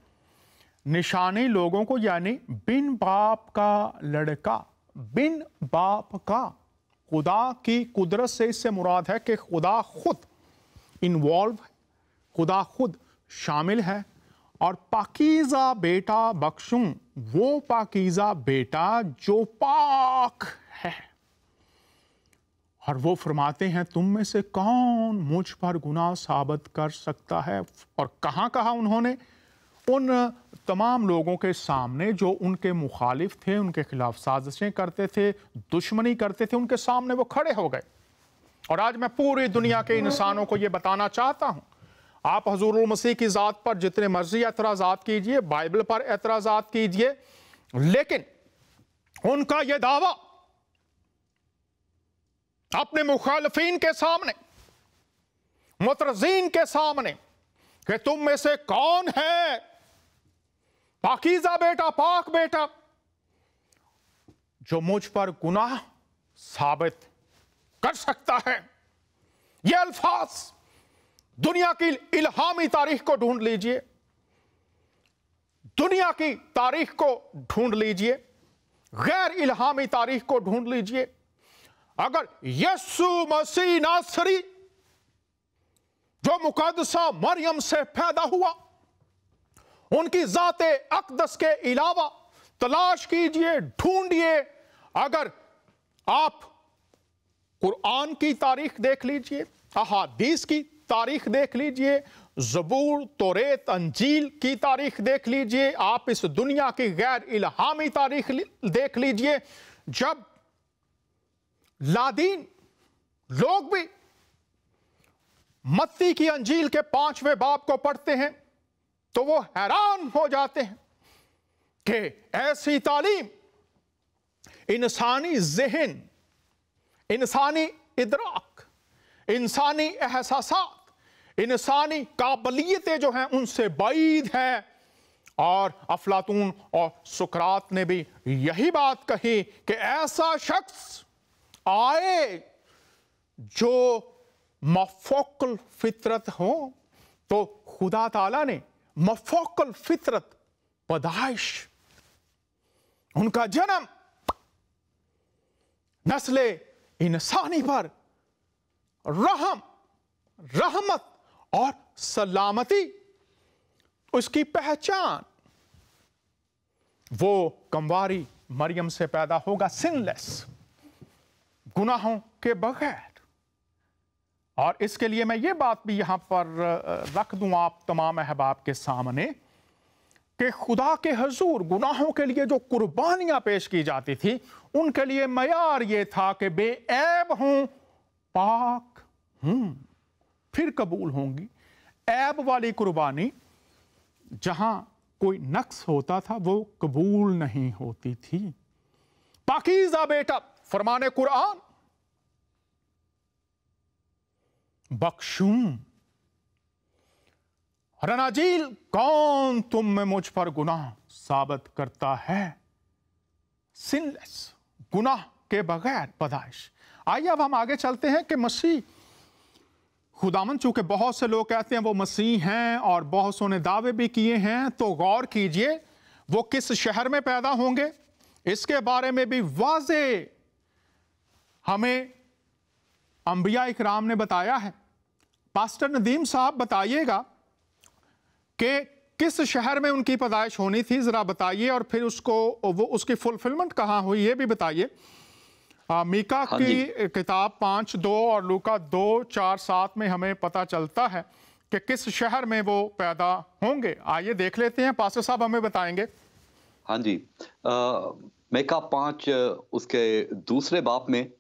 निशानी लोगों को, यानी बिन बाप का लड़का, बिन बाप का, खुदा की कुदरत से इससे मुराद है कि खुदा खुद इन्वॉल्व है, खुदा खुद शामिल है। और पाकीज़ा बेटा बख्शूं, वो पाकीज़ा बेटा जो पाक है। और वो फरमाते हैं तुम में से कौन मुझ पर गुनाह साबित कर सकता है। और कहाँ कहा उन्होंने? उन तमाम लोगों के सामने जो उनके मुखालिफ थे, उनके खिलाफ साजिशें करते थे, दुश्मनी करते थे, उनके सामने वो खड़े हो गए। और आज मैं पूरी दुनिया के इंसानों को ये बताना चाहता हूं, आप हुजूरुल मसीह की ज़ात पर जितने मर्जी एतराज़ात कीजिए, बाइबल पर एतराज़ात कीजिए, लेकिन उनका ये दावा अपने मुखालिफिन के सामने, मुतरज़ीन के सामने, कि तुम में से कौन है पाकीज़ा बेटा, पाक बेटा, जो मुझ पर गुनाह साबित कर सकता है। ये अल्फाज दुनिया की इल्हामी तारीख को ढूंढ लीजिए, दुनिया की तारीख को ढूंढ लीजिए, गैर इल्हामी तारीख को ढूंढ लीजिए। अगर यीशु मसीह नासरी जो मुकद्दसा मरियम से पैदा हुआ, उनकी ज़ाते अक़दस के अलावा तलाश कीजिए, ढूंढिए। अगर आप कुरान की तारीख देख लीजिए, अहादीस की तारीख देख लीजिए, ज़बूर, तौरेत, अंजील की तारीख देख लीजिए, आप इस दुनिया की गैर इल्हामी तारीख देख लीजिए। जब लादीन लोग भी मत्ती की अंजील के 5वें बाब को पढ़ते हैं तो वो हैरान हो जाते हैं कि ऐसी तालीम इंसानी ज़हन, इंसानी इदराक, इंसानी एहसासात, इंसानी काबिलियतें जो हैं उनसे बाइद हैं। और अफलातून और सुकरात ने भी यही बात कही कि ऐसा शख्स आए जो मफौकल फितरत हो। तो खुदा ताला ने मफौकल फितरत पैदाइश, उनका जन्म, नस्ले इंसानी पर रहम, रहमत और सलामती, उसकी पहचान, वो कंवारी मरियम से पैदा होगा, सिनलेस, गुनाहों के बगैर। और इसके लिए मैं ये बात भी यहां पर रख दूं आप तमाम अहबाब के सामने कि खुदा के हुजूर गुनाहों के लिए जो कुर्बानियां पेश की जाती थी उनके लिए मयार ये था कि बेऐब हूं, पाक हूं, फिर कबूल होंगी। ऐब वाली कुर्बानी जहां कोई नक्स होता था वो कबूल नहीं होती थी। पाकीज़ा बेटा, फरमाने कुरान, बख्शूं। रनाजील, कौन तुम में मुझ पर गुनाह साबित करता है? सिनलेस, गुनाह के बगैर पैदाइश। आइए अब हम आगे चलते हैं कि मसीह खुदावन, चूंकि बहुत से लोग कहते हैं वो मसीह हैं और बहुत से ने दावे भी किए हैं, तो गौर कीजिए वो किस शहर में पैदा होंगे इसके बारे में भी वाज़े हमें अंबिया इकराम ने बताया है। पास्टर नदीम साहब बताइएगा कि किस शहर में उनकी पैदाइश होनी थी, जरा बताइए, और फिर उसकी फुलफिलमेंट कहाँ हुई ये भी बताइए। मीका की किताब 5:2 और लूका 2:4-7 में हमें पता चलता है कि किस शहर में वो पैदा होंगे। आइए देख लेते हैं, पास्टर साहब हमें बताएंगे। हाँ जी, मीका 5 उसके दूसरे बाब में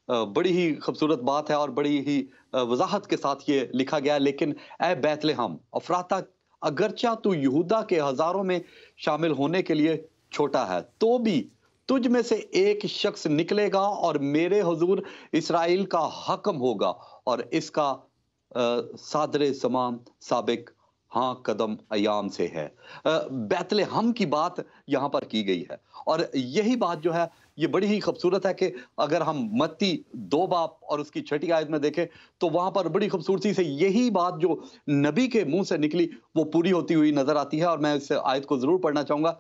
बड़ी ही खूबसूरत बात है और बड़ी ही वजाहत के साथ ये लिखा गया, लेकिन ऐ बैतलहम अफराता, अगरचा तू यहूदा के हजारों में शामिल होने के लिए छोटा है, तो भी तुझ में से एक शख्स निकलेगा और मेरे हुजूर इस्राएल का हकम होगा, और इसका सादरे समान साबिक हाँ कदम अयाम से है। बैतलहम की बात यहाँ पर की गई है, और यही बात जो है ये बड़ी ही खूबसूरत है कि अगर हम मत्ती 2 बाब और उसकी 6ठी आयत में देखें तो वहां पर बड़ी खूबसूरती से यही बात जो नबी के मुंह से निकली वो पूरी होती हुई नजर आती है। और मैं इस आयत को जरूर पढ़ना चाहूंगा।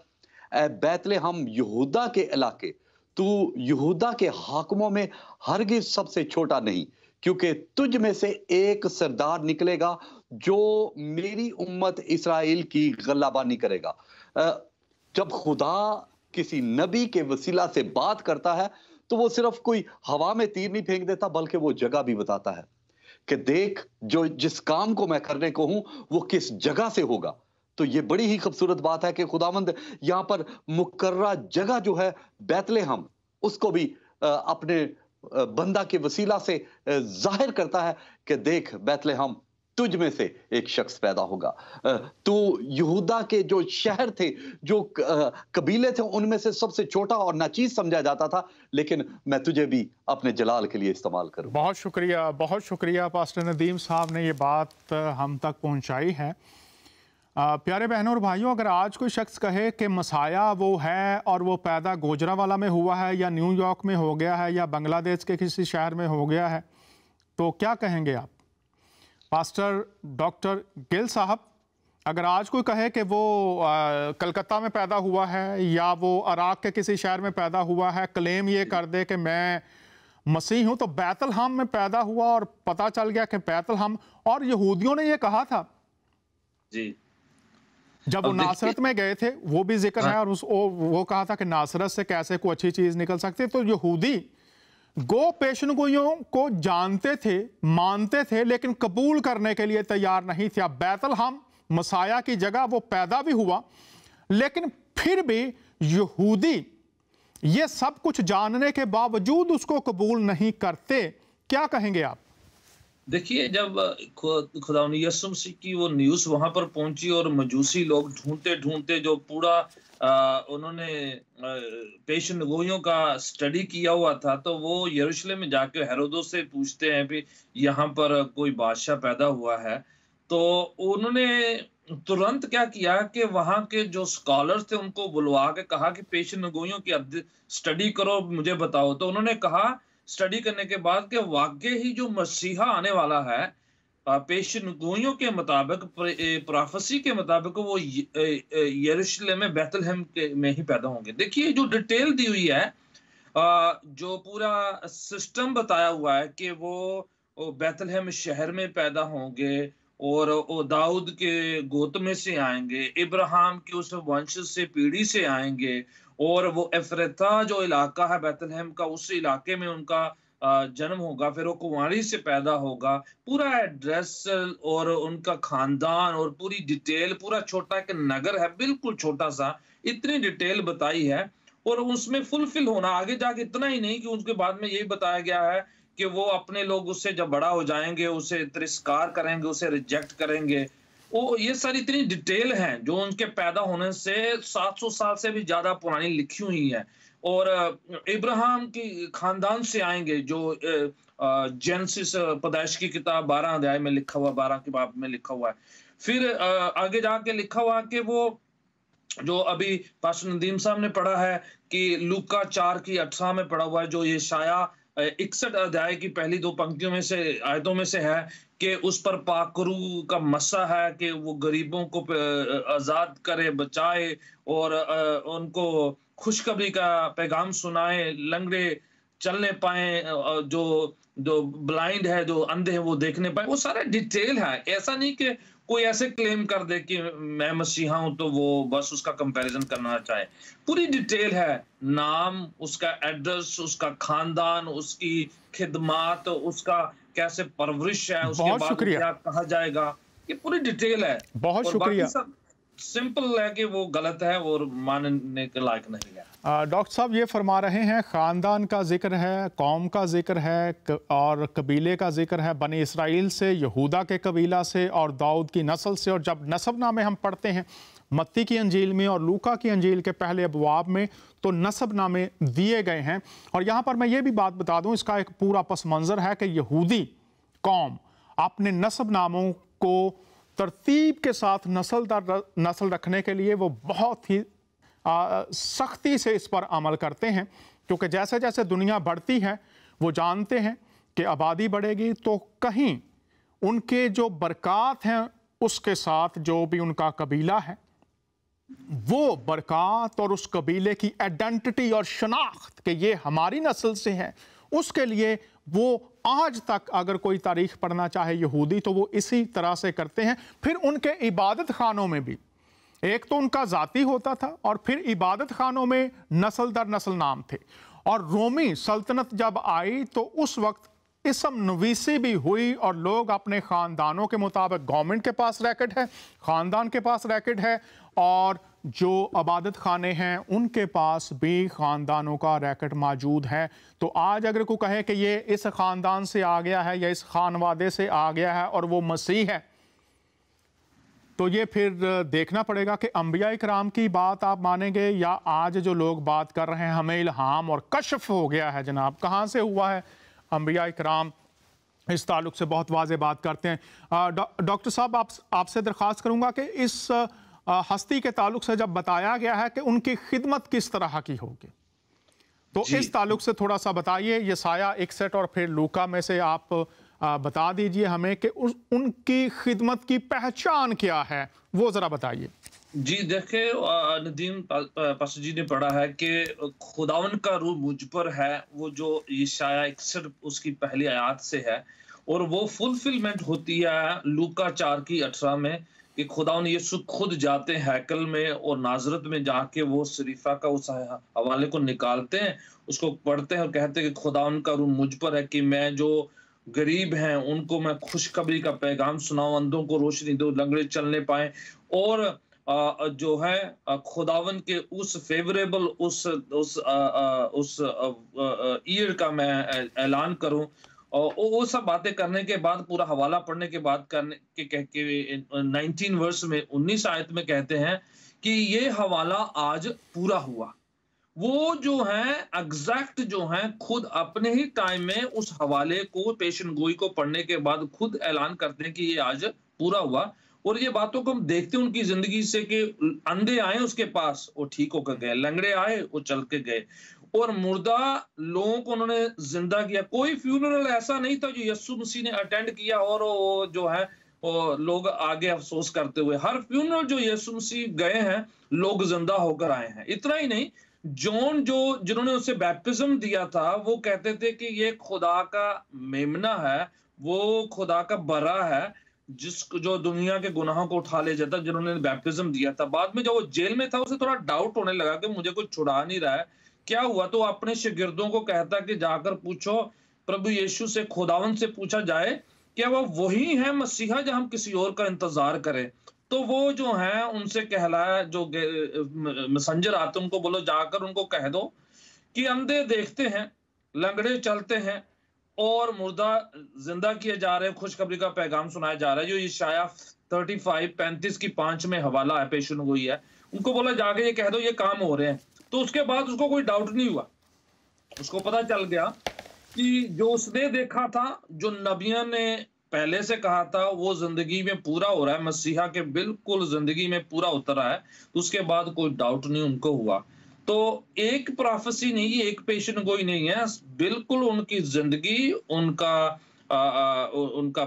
ऐ बैतलहम यहूदा के इलाके, तू यहूदा के हाकिमों में हरगिज सबसे छोटा नहीं, क्योंकि तुझ में से एक सरदार निकलेगा जो मेरी उम्मत इस्राएल की गल्लाबानी करेगा। जब खुदा किसी नबी के वसीला से बात करता है तो वो सिर्फ कोई हवा में तीर नहीं फेंक देता, बल्कि वो जगह भी बताता है कि देख जो जिस काम को मैं करने को हूं वो किस जगह से होगा। तो ये बड़ी ही खूबसूरत बात है कि खुदावंद यहाँ पर मुकर्रा जगह जो है बैतलहम, उसको भी अपने बंदा के वसीला से जाहिर करता है कि देख बैतलहम तुझ में से एक शख्स पैदा होगा। तू यहूदा के जो शहर थे, जो कबीले थे, उनमें से सबसे छोटा और नाचीज समझा जाता था, लेकिन मैं तुझे भी अपने जलाल के लिए इस्तेमाल करूं। बहुत शुक्रिया पास्टर नदीम साहब ने ये बात हम तक पहुंचाई है। प्यारे बहनों और भाइयों, अगर आज कोई शख्स कहे कि मसाया वो है और वो पैदा गोजरावाला में हुआ है या न्यूयॉर्क में हो गया है या बांग्लादेश के किसी शहर में हो गया है, तो क्या कहेंगे आप? पास्टर डॉक्टर गिल साहब, अगर आज कोई कहे कि वो कलकत्ता में पैदा हुआ है या वो इराक के किसी शहर में पैदा हुआ है, क्लेम ये कर दे कि मैं मसीह हूं, तो बैतलहम में पैदा हुआ और पता चल गया कि बैतलहम, और यहूदियों ने ये कहा था जी जब वो नासरत में गए थे, वो भी जिक्र है, और वो कहा था कि नासरत से कैसे कोई अच्छी चीज निकल सकती है। तो यहूदी गो पेशनगोइयों को जानते थे, मानते थे, लेकिन कबूल करने के लिए तैयार नहीं थे। अब बैतलहम मसाया की जगह वो पैदा भी हुआ, लेकिन फिर भी यहूदी ये सब कुछ जानने के बावजूद उसको कबूल नहीं करते। क्या कहेंगे आप? देखिए, जब खुदा यीशु मसीह की वो न्यूज़ वहां पर पहुंची और मजूसी लोग ढूंढते ढूंढते जो पूरा उन्होंने पेशनगोइयों का स्टडी किया हुआ था, तो वो यरूशलेम में जाके हेरोदोस से पूछते हैं भी यहाँ पर कोई बादशाह पैदा हुआ है। तो उन्होंने तुरंत क्या किया कि वहां के जो स्कॉलर्स थे उनको बुलवा के कहा कि पेशनगोइयों की स्टडी करो, मुझे बताओ। तो उन्होंने कहा स्टडी करने के बाद कि वाकई ही जो मसीहा आने वाला है, पेशनगोइयों के मुताबिक, प्रोफेसी के मुताबिक, वो यरूशलेम में बैतलहम में ही पैदा होंगे। देखिए जो डिटेल दी हुई है, जो पूरा सिस्टम बताया हुआ है कि वो बैतलहम शहर में पैदा होंगे और वो दाऊद के गोत्र में से आएंगे, इब्राहिम के उस वंश से, पीढ़ी से आएंगे, और वो एफ्रेता जो इलाका है बैतलहम का, उस इलाके में उनका जन्म होगा, फिर वो कुंवारी से पैदा होगा। पूरा एड्रेस और उनका खानदान और पूरी डिटेल, पूरा छोटा एक नगर है, बिल्कुल छोटा सा, इतनी डिटेल बताई है। और उसमें फुलफिल होना आगे जाके इतना ही नहीं कि उसके बाद में यही बताया गया है कि वो अपने लोग उससे जब बड़ा हो जाएंगे उसे तिरस्कार करेंगे, उसे रिजेक्ट करेंगे। वो ये सारी इतनी डिटेल है जो उनके पैदा होने से 700 साल से भी ज्यादा पुरानी लिखी हुई है। और इब्राहिम की खानदान से आएंगे, जो जेनेसिस पैदाइश की किताब 12 अध्याय में लिखा हुआ, 12 की बाब में लिखा हुआ है। फिर आगे जाके लिखा हुआ कि वो जो अभी पास्टर नदीम साहब ने पढ़ा है कि लूका 4 की 18 में पढ़ा हुआ है, जो ये शाया 61 अध्याय की पहली 2 पंक्तियों में से, आयतों में से है कि उस पर पाकरू का मस्सा है कि वो गरीबों को आजाद करे, बचाए और उनको खुशखबरी का पैगाम सुनाए, लंगड़े चलने पाए, जो ब्लाइंड है, जो अंधे हैं, वो देखने पाए। वो सारा डिटेल है। ऐसा नहीं कि कोई ऐसे क्लेम कर दे कि मैं मसीहा हूं तो वो बस उसका कंपैरिजन करना चाहे। पूरी डिटेल है, नाम, उसका एड्रेस, उसका खानदान, उसकी खिदमात, उसका कैसे परवरिश है, उसके बाद क्या कहा जाएगा, ये पूरी डिटेल है। बहुत शुक्रिया। सिंपल है कि वो गलत है और मानने के लायक नहीं है। डॉक्टर साहब ये फरमा रहे हैं, खानदान का जिक्र है, कौम का जिक्र है और कबीले का जिक्र है, बनी इसराइल से, यहूदा के कबीला से और दाऊद की नस्ल से। और जब नसबनामे हम पढ़ते हैं मत्ती की अंजील में और लूका की अंजील के पहले अबवाब में, तो नसबनामे दिए गए हैं। और यहाँ पर मैं ये भी बात बता दूँ, इसका एक पूरा पस मंज़र है कि यहूदी कौम अपने नसबनामों को तरतीब के साथ नस्ल दर नस्ल रखने के लिए वो बहुत ही सख्ती से इस पर अमल करते हैं, क्योंकि जैसे जैसे दुनिया बढ़ती है वो जानते हैं कि आबादी बढ़ेगी तो कहीं उनके जो बरक़ात हैं उसके साथ जो भी उनका कबीला है, वो बरक़ात और उस कबीले की आइडेंटिटी और शनाख्त कि ये हमारी नस्ल से है, उसके लिए वो आज तक अगर कोई तारीख पढ़ना चाहे यहूदी तो वो इसी तरह से करते हैं। फिर उनके इबादत खानों में भी एक तो उनका ज़ाती होता था और फिर इबादत खानों में नस्ल दर नस्ल नाम थे। और रोमी सल्तनत जब आई तो उस वक्त इसम नवीसी भी हुई और लोग अपने ख़ानदानों के मुताबिक, गवर्नमेंट के पास रैकेट है, ख़ानदान के पास रैकेट है, और जो इबादत खाने हैं उनके पास भी ख़ानदानों का रैकेट मौजूद है। तो आज अगर कोई कहे कि ये इस ख़ानदान से आ गया है या इस खानवादे से आ गया है और वो मसीह है, तो ये फिर देखना पड़ेगा कि अंबिया इकराम की बात आप मानेंगे या आज जो लोग बात कर रहे हैं हमें इल्हाम और कशफ हो गया है। जनाब, कहाँ से हुआ है? अंबिया इकराम इस ताल्लुक से बहुत वाज़ेह बात करते हैं। डॉक्टर साहब, आपसे दरख्वास्त करूँगा कि इस हस्ती के ताल्लुक से जब बताया गया है कि उनकी खिदमत किस तरह की होगी, तो इस ताल्लुक से थोड़ा सा बताइए। ये साया 61 और फिर लूका में से आप बता दीजिए हमें कि उनकी खिदमत की पहचान क्या है, वो ज़रा बताइए। जी देखिए, नदीम पास्टर जी ने पढ़ा है कि खुदावन का रूह मुझ पर है, वो जो यशाया 61 उसकी पहली आयत से है, और वो फुलफिलमेंट होती है लूका 4 की 18 में कि खुदावन यीशु खुद जाते हैं हैकल में और नाजरत में जाके वो शरीफा का उस हवाले को निकालते हैं, उसको पढ़ते हैं और कहते हैं कि खुदावन का रूह मुझ पर है कि मैं जो गरीब हैं उनको मैं खुशखबरी का पैगाम सुनाऊं, अंधों को रोशनी दूं, लंगड़े चलने पाए, और जो है खुदावन के उस फेवरेबल उस ईयर का मैं ऐलान करूं। और वो सब बातें करने के बाद, पूरा हवाला पढ़ने के बाद करने के 19 वर्स में 19 आयत में कहते हैं कि ये हवाला आज पूरा हुआ। वो जो है एग्जैक्ट जो है खुद अपने ही टाइम में उस हवाले को, पेशन गोई को पढ़ने के बाद खुद ऐलान करते हैं कि ये आज पूरा हुआ। और ये बातों को हम देखते हैं उनकी जिंदगी से कि अंधे आए उसके पास, वो ठीक होकर गए, लंगड़े आए वो चल के गए, और मुर्दा लोगों को उन्होंने जिंदा किया। कोई फ्यूनरल ऐसा नहीं था जो यीशु मसीह ने अटेंड किया और वो जो है वो लोग आगे अफसोस करते हुए, हर फ्यूनरल जो यीशु मसीह गए हैं लोग जिंदा होकर आए हैं। इतना ही नहीं, जॉन जिन्होंने उसे बैप्टिज्म दिया था वो कहते थे कि ये खुदा का मेमना है, वो खुदा का बरा है जिसको जो दुनिया के गुनाहों को उठा ले जाता, जिन्होंने बैप्टिज्म दिया था। बाद में जब वो जेल में था उसे थोड़ा डाउट होने लगा कि मुझे कोई छुड़ा नहीं रहा है, क्या हुआ? तो अपने शागिर्दों को कहता कि जाकर पूछो प्रभु यीशु से, खुदावन से पूछा जाए क्या वो वही है मसीहा जो हम किसी और का इंतजार करें। तो वो जो है उनसे कहलाया, जो मैसेंजर आते उनको बोलो जाकर उनको कह दो कि अंधे देखते हैं, लंगड़े चलते हैं और मुर्दा जिंदा किए जा रहे हैं, खुशखबरी का पैगाम सुनाया जा रहा है। जो यशायाह 35 की 5 में हवाला है, पेशन गोई है, उनको बोला जाके ये कह दो ये काम हो रहे हैं। तो उसके बाद उसको कोई डाउट नहीं हुआ, उसको पता चल गया कि जो उसने देखा था, जो नबियों ने पहले से कहा था, वो जिंदगी में पूरा हो रहा है, मसीहा के बिल्कुल जिंदगी में पूरा उतरा है। तो उसके बाद कोई डाउट नहीं उनको हुआ। तो एक प्रोफेसी नहीं, एक पेशन गोई नहीं है, बिल्कुल उनकी जिंदगी, उनका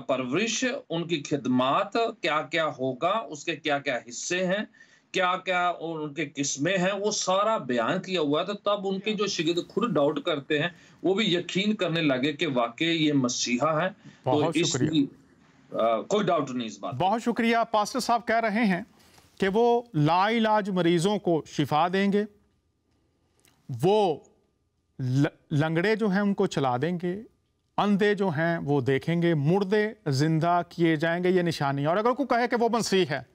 परवरिश, उनकी खिदमात, क्या क्या होगा, उसके क्या क्या हिस्से हैं, क्या क्या उनके किस्में हैं, वो सारा बयान किया हुआ है। तो तब उनके जो शागिर्द खुद डाउट करते हैं वो भी यकीन करने लगे कि वाकई ये मसीहा है। तो कोई डाउट नहीं इस बात। बहुत शुक्रिया। पास्टर साहब कह रहे हैं कि वो लाइलाज मरीजों को शिफा देंगे, वो लंगड़े जो हैं उनको चला देंगे, अंधे जो हैं वो देखेंगे, मुर्दे जिंदा किए जाएंगे, ये निशानी। और अगर कोई कहे कि वो मसीह है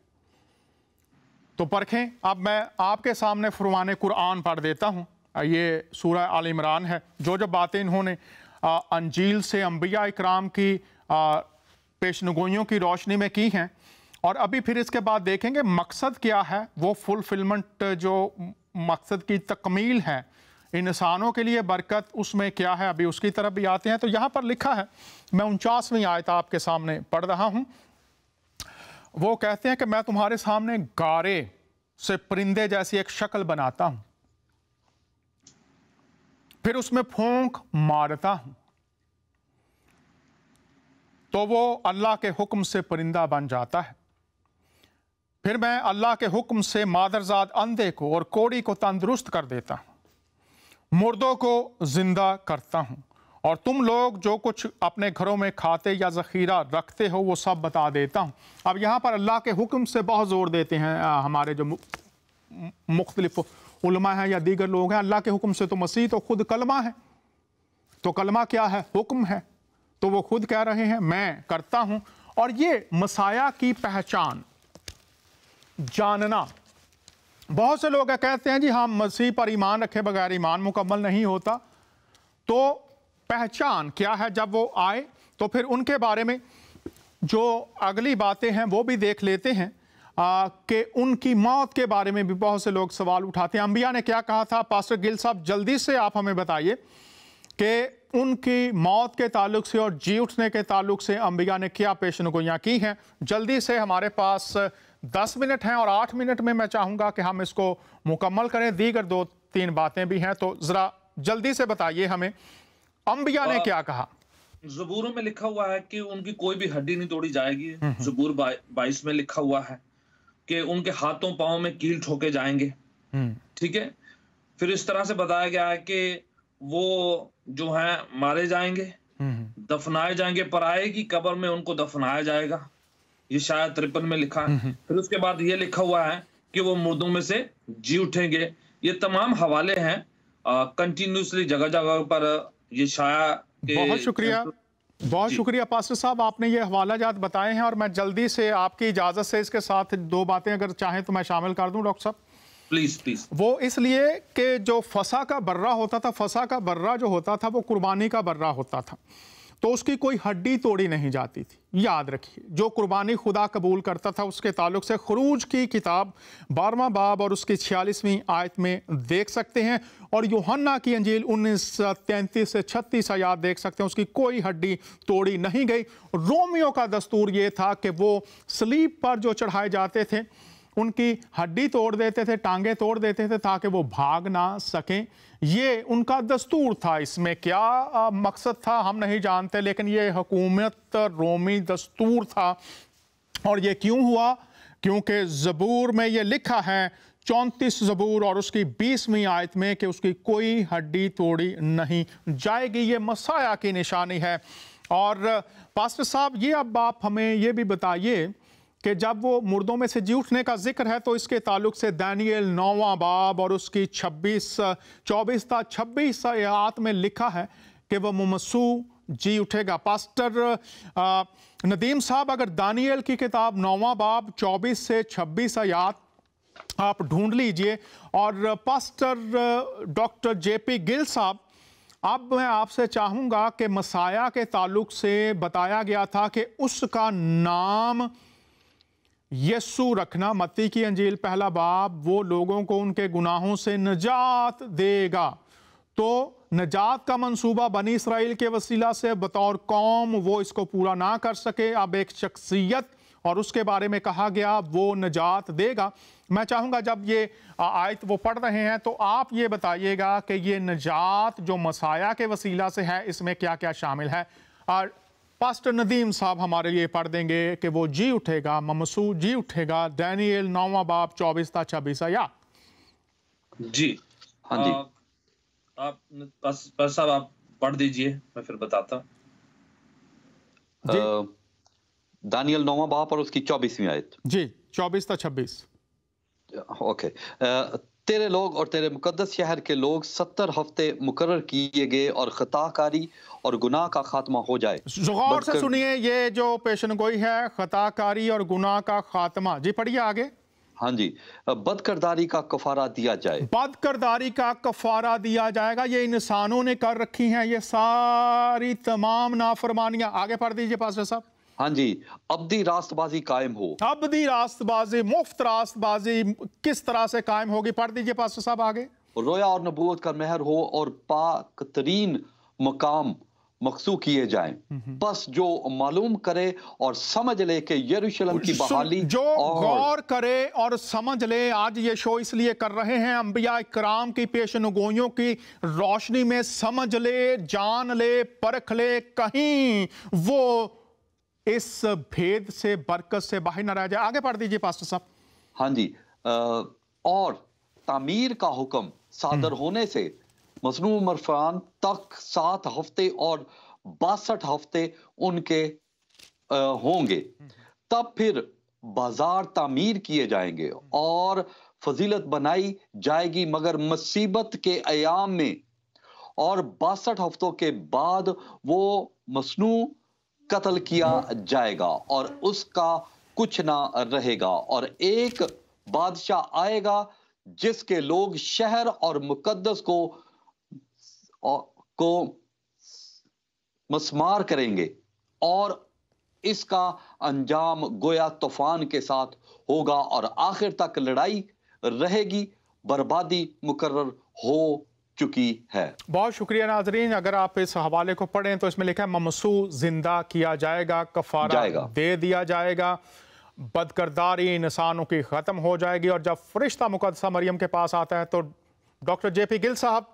तो परखें। अब मैं आपके सामने फरमान कुरान पढ़ देता हूँ। ये सूरह आल इमरान है। जो बातें इन्होंने अंजील से अंबिया इकराम की पेशनगोइयों की रोशनी में की हैं, और अभी फिर इसके बाद देखेंगे मकसद क्या है, वो फुलफिलमेंट, जो मकसद की तकमील है इंसानों के लिए बरकत, उसमें क्या है, अभी उसकी तरफ भी आते हैं। तो यहाँ पर लिखा है, मैं 49वीं आयत आपके सामने पढ़ रहा हूँ। वो कहते हैं कि मैं तुम्हारे सामने गारे से परिंदे जैसी एक शक्ल बनाता हूं, फिर उसमें फूंक मारता हूं तो वो अल्लाह के हुक्म से परिंदा बन जाता है। फिर मैं अल्लाह के हुक्म से मादरजाद अंधे को और कोढ़ी को तंदुरुस्त कर देता हूं, मुर्दों को जिंदा करता हूं, और तुम लोग जो कुछ अपने घरों में खाते या ज़ख़ीरा रखते हो वो सब बता देता हूँ। अब यहाँ पर अल्लाह के हुक्म से बहुत ज़ोर देते हैं हमारे जो मुख्तलिफ उलमा हैं या दीगर लोग हैं। अल्लाह के हुक्म से तो मसीह तो खुद कलमा है, तो कलमा क्या है? हुक्म है। तो वो खुद कह रहे हैं मैं करता हूँ। और ये मसाया की पहचान जानना, बहुत से लोग कहते हैं जी हम मसीह पर ईमान रखे बगैर ईमान मुकम्मल नहीं होता। तो पहचान क्या है जब वो आए, तो फिर उनके बारे में जो अगली बातें हैं वो भी देख लेते हैं कि उनकी मौत के बारे में भी बहुत से लोग सवाल उठाते हैं। अंबिया ने क्या कहा था? पास्टर गिल साहब जल्दी से आप हमें बताइए कि उनकी मौत के ताल्लुक से और जी उठने के ताल्लुक से अंबिया ने क्या पेशनगोइयाँ की हैं। जल्दी से, हमारे पास 10 मिनट हैं और 8 मिनट में मैं चाहूँगा कि हम इसको मुकम्मल करें। दीगर 2-3 बातें भी हैं, तो ज़रा जल्दी से बताइए हमें अंबिया ने क्या कहा। ज़बूरों में लिखा हुआ है कि उनकी कोई भी हड्डी नहीं तोड़ी जाएगी। ज़बूर 22 में लिखा हुआ है कि उनके हाथों पांव में कील ठोके जाएंगे। ठीक है। फिर इस तरह से बताया गया है कि वो जो है मारे जाएंगे, दफनाए जाएंगे, पराये की कब्र में उनको दफनाया जाएगा। یہ شاید 53 میں لکھا ہے. پھر اس کے بعد یہ لکھا ہوا ہے کہ وہ مردوں میں سے جی اٹھیں گے. یہ تمام حوالے ہیں کنٹینیوسلی جگہ جگہ پر یہ شائع. بہت شکریہ، بہت شکریہ پاسٹر صاحب، آپ نے یہ حوالہ جات بتائے ہیں، اور میں جلدی سے آپ کی اجازت سے اس کے ساتھ 2 باتیں اگر چاہیں تو میں شامل کر دوں ڈاکٹر صاحب. پلیز. وہ اس لیے کہ جو فسح کا برہ ہوتا تھا، فسح کا برہ جو ہوتا تھا وہ قربانی کا برہ ہوتا تھا، تو اس کی کوئی ہڈی توڑی نہیں جاتی تھی. یاد رکھیے، جو قربانی خدا قبول کرتا تھا اس کے تعلق سے خروج کی کتاب 12واں باب اور اس کی 46ویں آیت میں دیکھ سکتے ہیں، اور یوحنا کی انجیل 19:33 سے 36 آیات دیکھ سکتے ہیں. اس کی کوئی ہڈی توڑی نہیں گئی. رومیوں کا دستور یہ تھا کہ وہ صلیب پر جو چڑھائے جاتے تھے ان کی ہڈی توڑ دیتے تھے، ٹانگیں توڑ دیتے تھے تاکہ وہ بھاگ نہ سکیں. یہ ان کا دستور تھا. اس میں کیا مقصد تھا ہم نہیں جانتے، لیکن یہ حکومت رومی دستور تھا. اور یہ کیوں ہوا؟ کیونکہ زبور میں یہ لکھا ہے 34 زبور اور اس کی 20ویں آیت میں کہ اس کی کوئی ہڈی توڑی نہیں جائے گی. یہ مسیح کی نشانی ہے. اور پاسٹر صاحب، یہ اب آپ ہمیں یہ بھی بتائیے کہ جب وہ مردوں میں سے جی اٹھنے کا ذکر ہے تو اس کے تعلق سے دانیل 9واں باب اور اس کی 24 تا 26 آیات میں لکھا ہے کہ وہ ممسوح جی اٹھے گا. پاسٹر ندیم صاحب، اگر دانیل کی کتاب 9واں باب 24 سے 26 آیات آپ ڈھونڈ لیجئے. اور پاسٹر ڈاکٹر جے پی گل صاحب، اب میں آپ سے چاہوں گا کہ مسیح کے تعلق سے بتایا گیا تھا کہ اس کا نام یسوع رکھنا، متی کی انجیل 1 باب، وہ لوگوں کو ان کے گناہوں سے نجات دے گا. تو نجات کا منصوبہ بنی اسرائیل کے وسیلہ سے بطور قوم وہ اس کو پورا نہ کر سکے. اب ایک شخصیت اور اس کے بارے میں کہا گیا وہ نجات دے گا. میں چاہوں گا جب یہ آیت وہ پڑھ رہے ہیں تو آپ یہ بتائیے گا کہ یہ نجات جو مسیح کے وسیلہ سے ہے اس میں کیا کیا شامل ہے. اور پاسٹر ندیم صاحب ہمارے لیے پڑھ دیں گے کہ وہ جی اٹھے گا، ممسوح جی اٹھے گا، دانیل 9واں باب 24 تا 26 آیات. جی ہاں جی، آپ صاحب آپ پڑھ دیجئے، میں پھر بتاتا ہوں. دانیل 9واں باب اور اس کی 24ویں آیت. جی 24 تا 26. اوکے. تیرے لوگ اور تیرے مقدس شہر کے لوگ 70 ہفتے مقرر کیے گئے اور خطا کاری اور گناہ کا خاتمہ ہو جائے. غور سے سنیے یہ جو پیشن گوئی ہے، خطا کاری اور گناہ کا خاتمہ. جی پڑھیے آگے. ہاں جی، بد کرداری کا کفارہ دیا جائے. بد کرداری کا کفارہ دیا جائے گا. یہ انسانوں نے کر رکھی ہیں یہ ساری تمام نافرمانیاں. آگے پڑھ دیجئے پاسٹر صاحب. ہاں جی، ابدی راست بازی قائم ہو. ابدی راست بازی، مفت راست بازی کس طرح سے قائم ہوگی؟ پڑھ دیجئے پاسٹر صاحب آگے. رویا اور نبوت کا مہر ہو اور پاک ترین مقام مخصوص کیے جائیں. بس جو معلوم کرے اور سمجھ لے کہ یروشلم کی بحالی، جو غور کرے اور سمجھ لے. آج یہ شو اس لیے کر رہے ہیں انبیاء کرام کی پیشن گوئیوں کی روشنی میں. سمجھ لے، جان لے، پرکھ لے، کہیں وہ اس بھید سے، برکت سے باہر نہ رہ جائے. آگے پڑھ دیجئے پاسٹر صاحب. ہاں جی، اور تعمیر کا حکم صادر ہونے سے مصنوع مرفان تک 7 ہفتے اور 62 ہفتے ان کے ہوں گے. تب پھر بازار تعمیر کیے جائیں گے اور فضیلت بنائی جائے گی، مگر مصیبت کے ایام میں اور 62 ہفتوں کے بعد وہ مصنوع قتل کیا جائے گا اور اس کا کچھ نہ رہے گا. اور ایک بادشاہ آئے گا جس کے لوگ شہر اور مقدس کو مسمار کریں گے، اور اس کا انجام گویا طوفان کے ساتھ ہوگا اور آخر تک لڑائی رہے گی. بربادی مقرر ہو چکی ہے. بہت شکریہ ناظرین. اگر آپ اس حوالے کو پڑھیں تو اس میں لکھا ہے ممسوح زندہ کیا جائے گا، کفارہ دے دیا جائے گا، بدکرداری انسانوں کی ختم ہو جائے گی. اور جب فرشتہ مقدسہ مریم کے پاس آتا ہے تو ڈاکٹر جے پی گل صاحب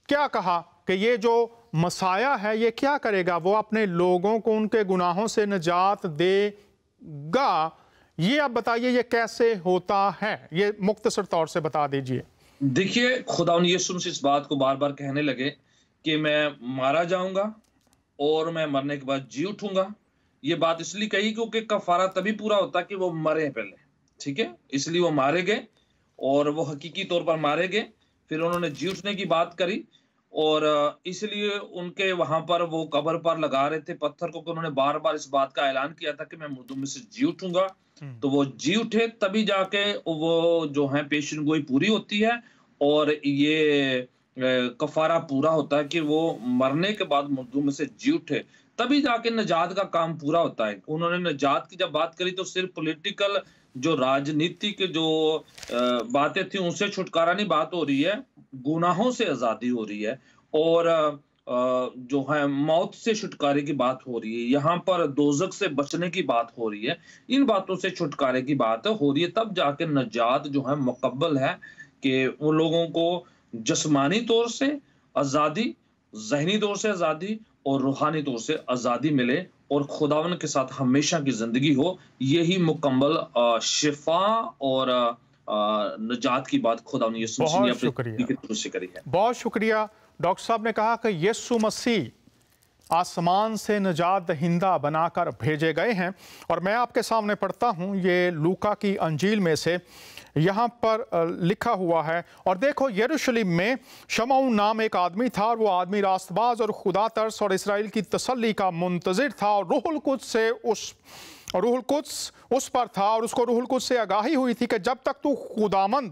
کیا کہا کہ یہ جو مسیح ہے یہ کیا کرے گا؟ وہ اپنے لوگوں کو ان کے گناہوں سے نجات دے گا. یہ اب بتائیے یہ کیسے ہوتا ہے؟ یہ مختصر طور سے بتا دیجئے. دیکھیے، خدا یسوع اس بات کو بار بار کہنے لگے کہ میں مارا جاؤں گا اور میں مرنے کے بعد جی اٹھوں گا. یہ بات اس لیے کہی کیونکہ کفارہ تبھی پورا ہوتا کہ وہ مرے پہلے، ٹھیک ہے، اس لیے وہ مارے گئے اور وہ حقیقی طور پر مارے گئے. پھر انہوں نے جی اٹھنے کی بات کری اور اس لیے ان کے وہاں پر وہ قبر پر لگا رہے تھے پتھر کو کہ انہوں نے بار بار اس بات کا اعلان کیا تھا کہ میں مردوں میں سے جی اٹھوں گا. تو وہ جی اٹھے تبھی جا کے وہ جو ہے پیشن گوئی پوری ہوتی ہے اور یہ کفارہ پورا ہوتا ہے کہ وہ مرنے کے بعد مردوں میں سے جی اٹھے، تبھی جا کے نجات کا کام پورا ہوتا ہے. انہوں نے نجات کی جب بات کری تو صرف پولیٹیکل جو راجنیتی کے جو باتیں تھیں ان سے چھٹکارا نہیں بات ہو رہی ہے، گناہوں سے آزادی ہو رہی ہے اور جو ہے موت سے چھٹکارے کی بات ہو رہی ہے. یہاں پر دوزخ سے بچنے کی بات ہو رہی ہے، ان باتوں سے چھٹکارے کی بات ہو رہی ہے. تب جا کے نجات جو ہے مقبل ہے کہ ان لوگوں کو جسمانی طور سے آزادی، ذہنی طور سے آزادی اور روحانی طور سے آزادی ملے اور خداوند کے ساتھ ہمیشہ کی زندگی ہو. یہی مکمل شفا اور نجات کی بات خداوند یسوع مسیح نے اپنے طور سے کری ہے. بہت شکریہ. ڈاکٹر صاحب نے کہا کہ یسوع مسیح آسمان سے نجات دہندہ بنا کر بھیجے گئے ہیں، اور میں آپ کے سامنے پڑھتا ہوں یہ لوکا کی انجیل میں سے، یہاں پر لکھا ہوا ہے. اور دیکھو یروشلم میں شمعون نام ایک آدمی تھا، اور وہ آدمی راست باز اور خدا ترس اور اسرائیل کی تسلی کا منتظر تھا، اور روح القدس اس پر تھا، اور اس کو روح القدس سے آگاہی ہوئی تھی کہ جب تک تو خداوند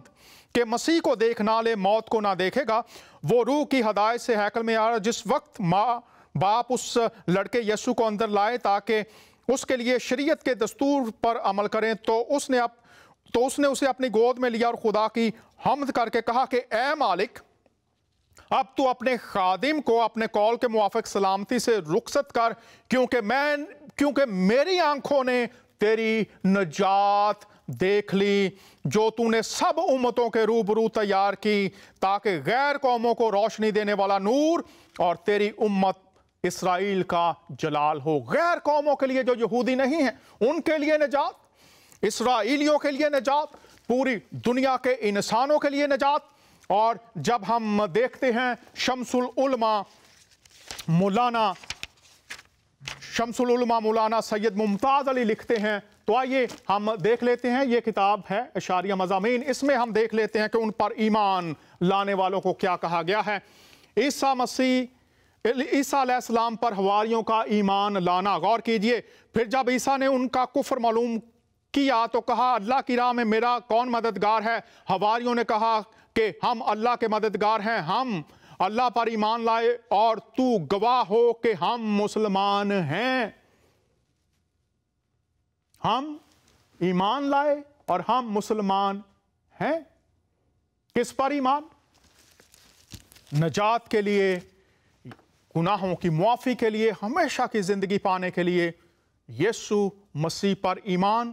کہ مسیح کو دیکھ نہ لے موت کو نہ دیکھے گا. وہ روح کی ہدایت سے ہیکل میں آ رہا. جس وقت ماں باپ اس لڑکے یسوع کو اندر لائے تاکہ اس کے لیے شریعت کے دستور پر عمل کریں، تو اس نے اسے اپنی گود میں لیا اور خدا کی حمد کر کے کہا کہ اے مالک، اب تو اپنے خادم کو اپنے قول کے موافق سلامتی سے رخصت کر، کیونکہ میری آنکھوں نے تیری نجات دیکھ لی جو تو نے سب امتوں کے روبرو تیار کی، تاکہ غیر قوموں کو روشنی دینے والا نور اور تیری امت اسرائیل کا جلال ہو. غیر قوموں کے لیے جو یہودی نہیں ہیں ان کے لیے نجات، اسرائیلیوں کے لیے نجات، پوری دنیا کے انسانوں کے لیے نجات. اور جب ہم دیکھتے ہیں شمس العلماء مولانا سید ممتاز علی لکھتے ہیں، تو آئیے ہم دیکھ لیتے ہیں. یہ کتاب ہے اشاریہ مضامین، اس میں ہم دیکھ لیتے ہیں کہ ان پر ایمان لانے والوں کو کیا کہا گیا ہے. عیسیٰ علیہ السلام پر حواریوں کا ایمان لانا. غور کیجئے، پھر جب عیسیٰ نے ان کا کفر معلوم کیا تو کہا اللہ کی راہ میں میرا کون مددگار ہے؟ حواریوں نے کہا کہ ہم اللہ کے مددگار ہیں، ہم اللہ پر ایمان لائے اور تو گواہ ہو کہ ہم مسلمان ہیں. ہم ایمان لائے اور ہم مسلمان ہیں. کس پر ایمان؟ نجات کے لیے، گناہوں کی معافی کے لیے، ہمیشہ کی زندگی پانے کے لیے یسوع مسیح پر ایمان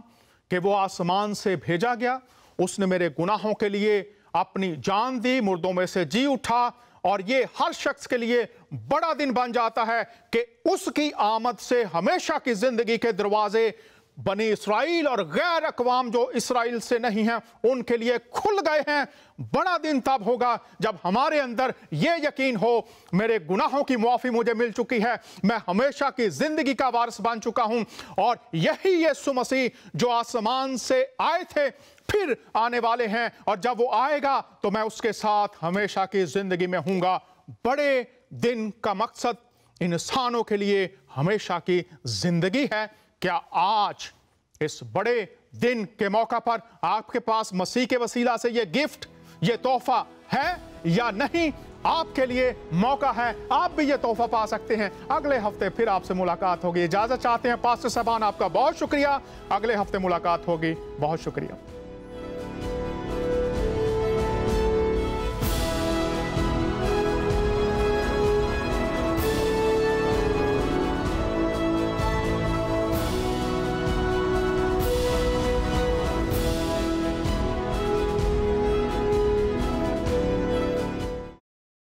کہ وہ آسمان سے بھیجا گیا، اس نے میرے گناہوں کے لیے اپنی جان دی، مردوں میں سے جی اٹھا. اور یہ ہر شخص کے لیے بڑا دن بن جاتا ہے کہ اس کی آمد سے ہمیشہ کی زندگی کے دروازے بنی اسرائیل اور غیر اقوام جو اسرائیل سے نہیں ہیں ان کے لیے کھل گئے ہیں. بڑا دن تب ہوگا جب ہمارے اندر یہ یقین ہو میرے گناہوں کی معافی مجھے مل چکی ہے، میں ہمیشہ کی زندگی کا وارث بن چکا ہوں. اور یہی یسوع مسیح جو آسمان سے آئے تھے پھر آنے والے ہیں، اور جب وہ آئے گا تو میں اس کے ساتھ ہمیشہ کی زندگی میں ہوں گا. بڑے دن کا مقصد انسانوں کے لیے ہمیشہ کی زندگی ہے. کیا آج اس بڑے دن کے موقع پر آپ کے پاس مسیح کے وسیلہ سے یہ گفٹ، یہ تحفہ ہے یا نہیں؟ آپ کے لیے موقع ہے، آپ بھی یہ تحفہ پا سکتے ہیں. اگلے ہفتے پھر آپ سے ملاقات ہوگی. اجازت چاہتے ہیں پاسٹر صاحبان، آپ کا بہت شکریہ. اگلے ہفتے ملاقات ہوگی. بہت شکریہ.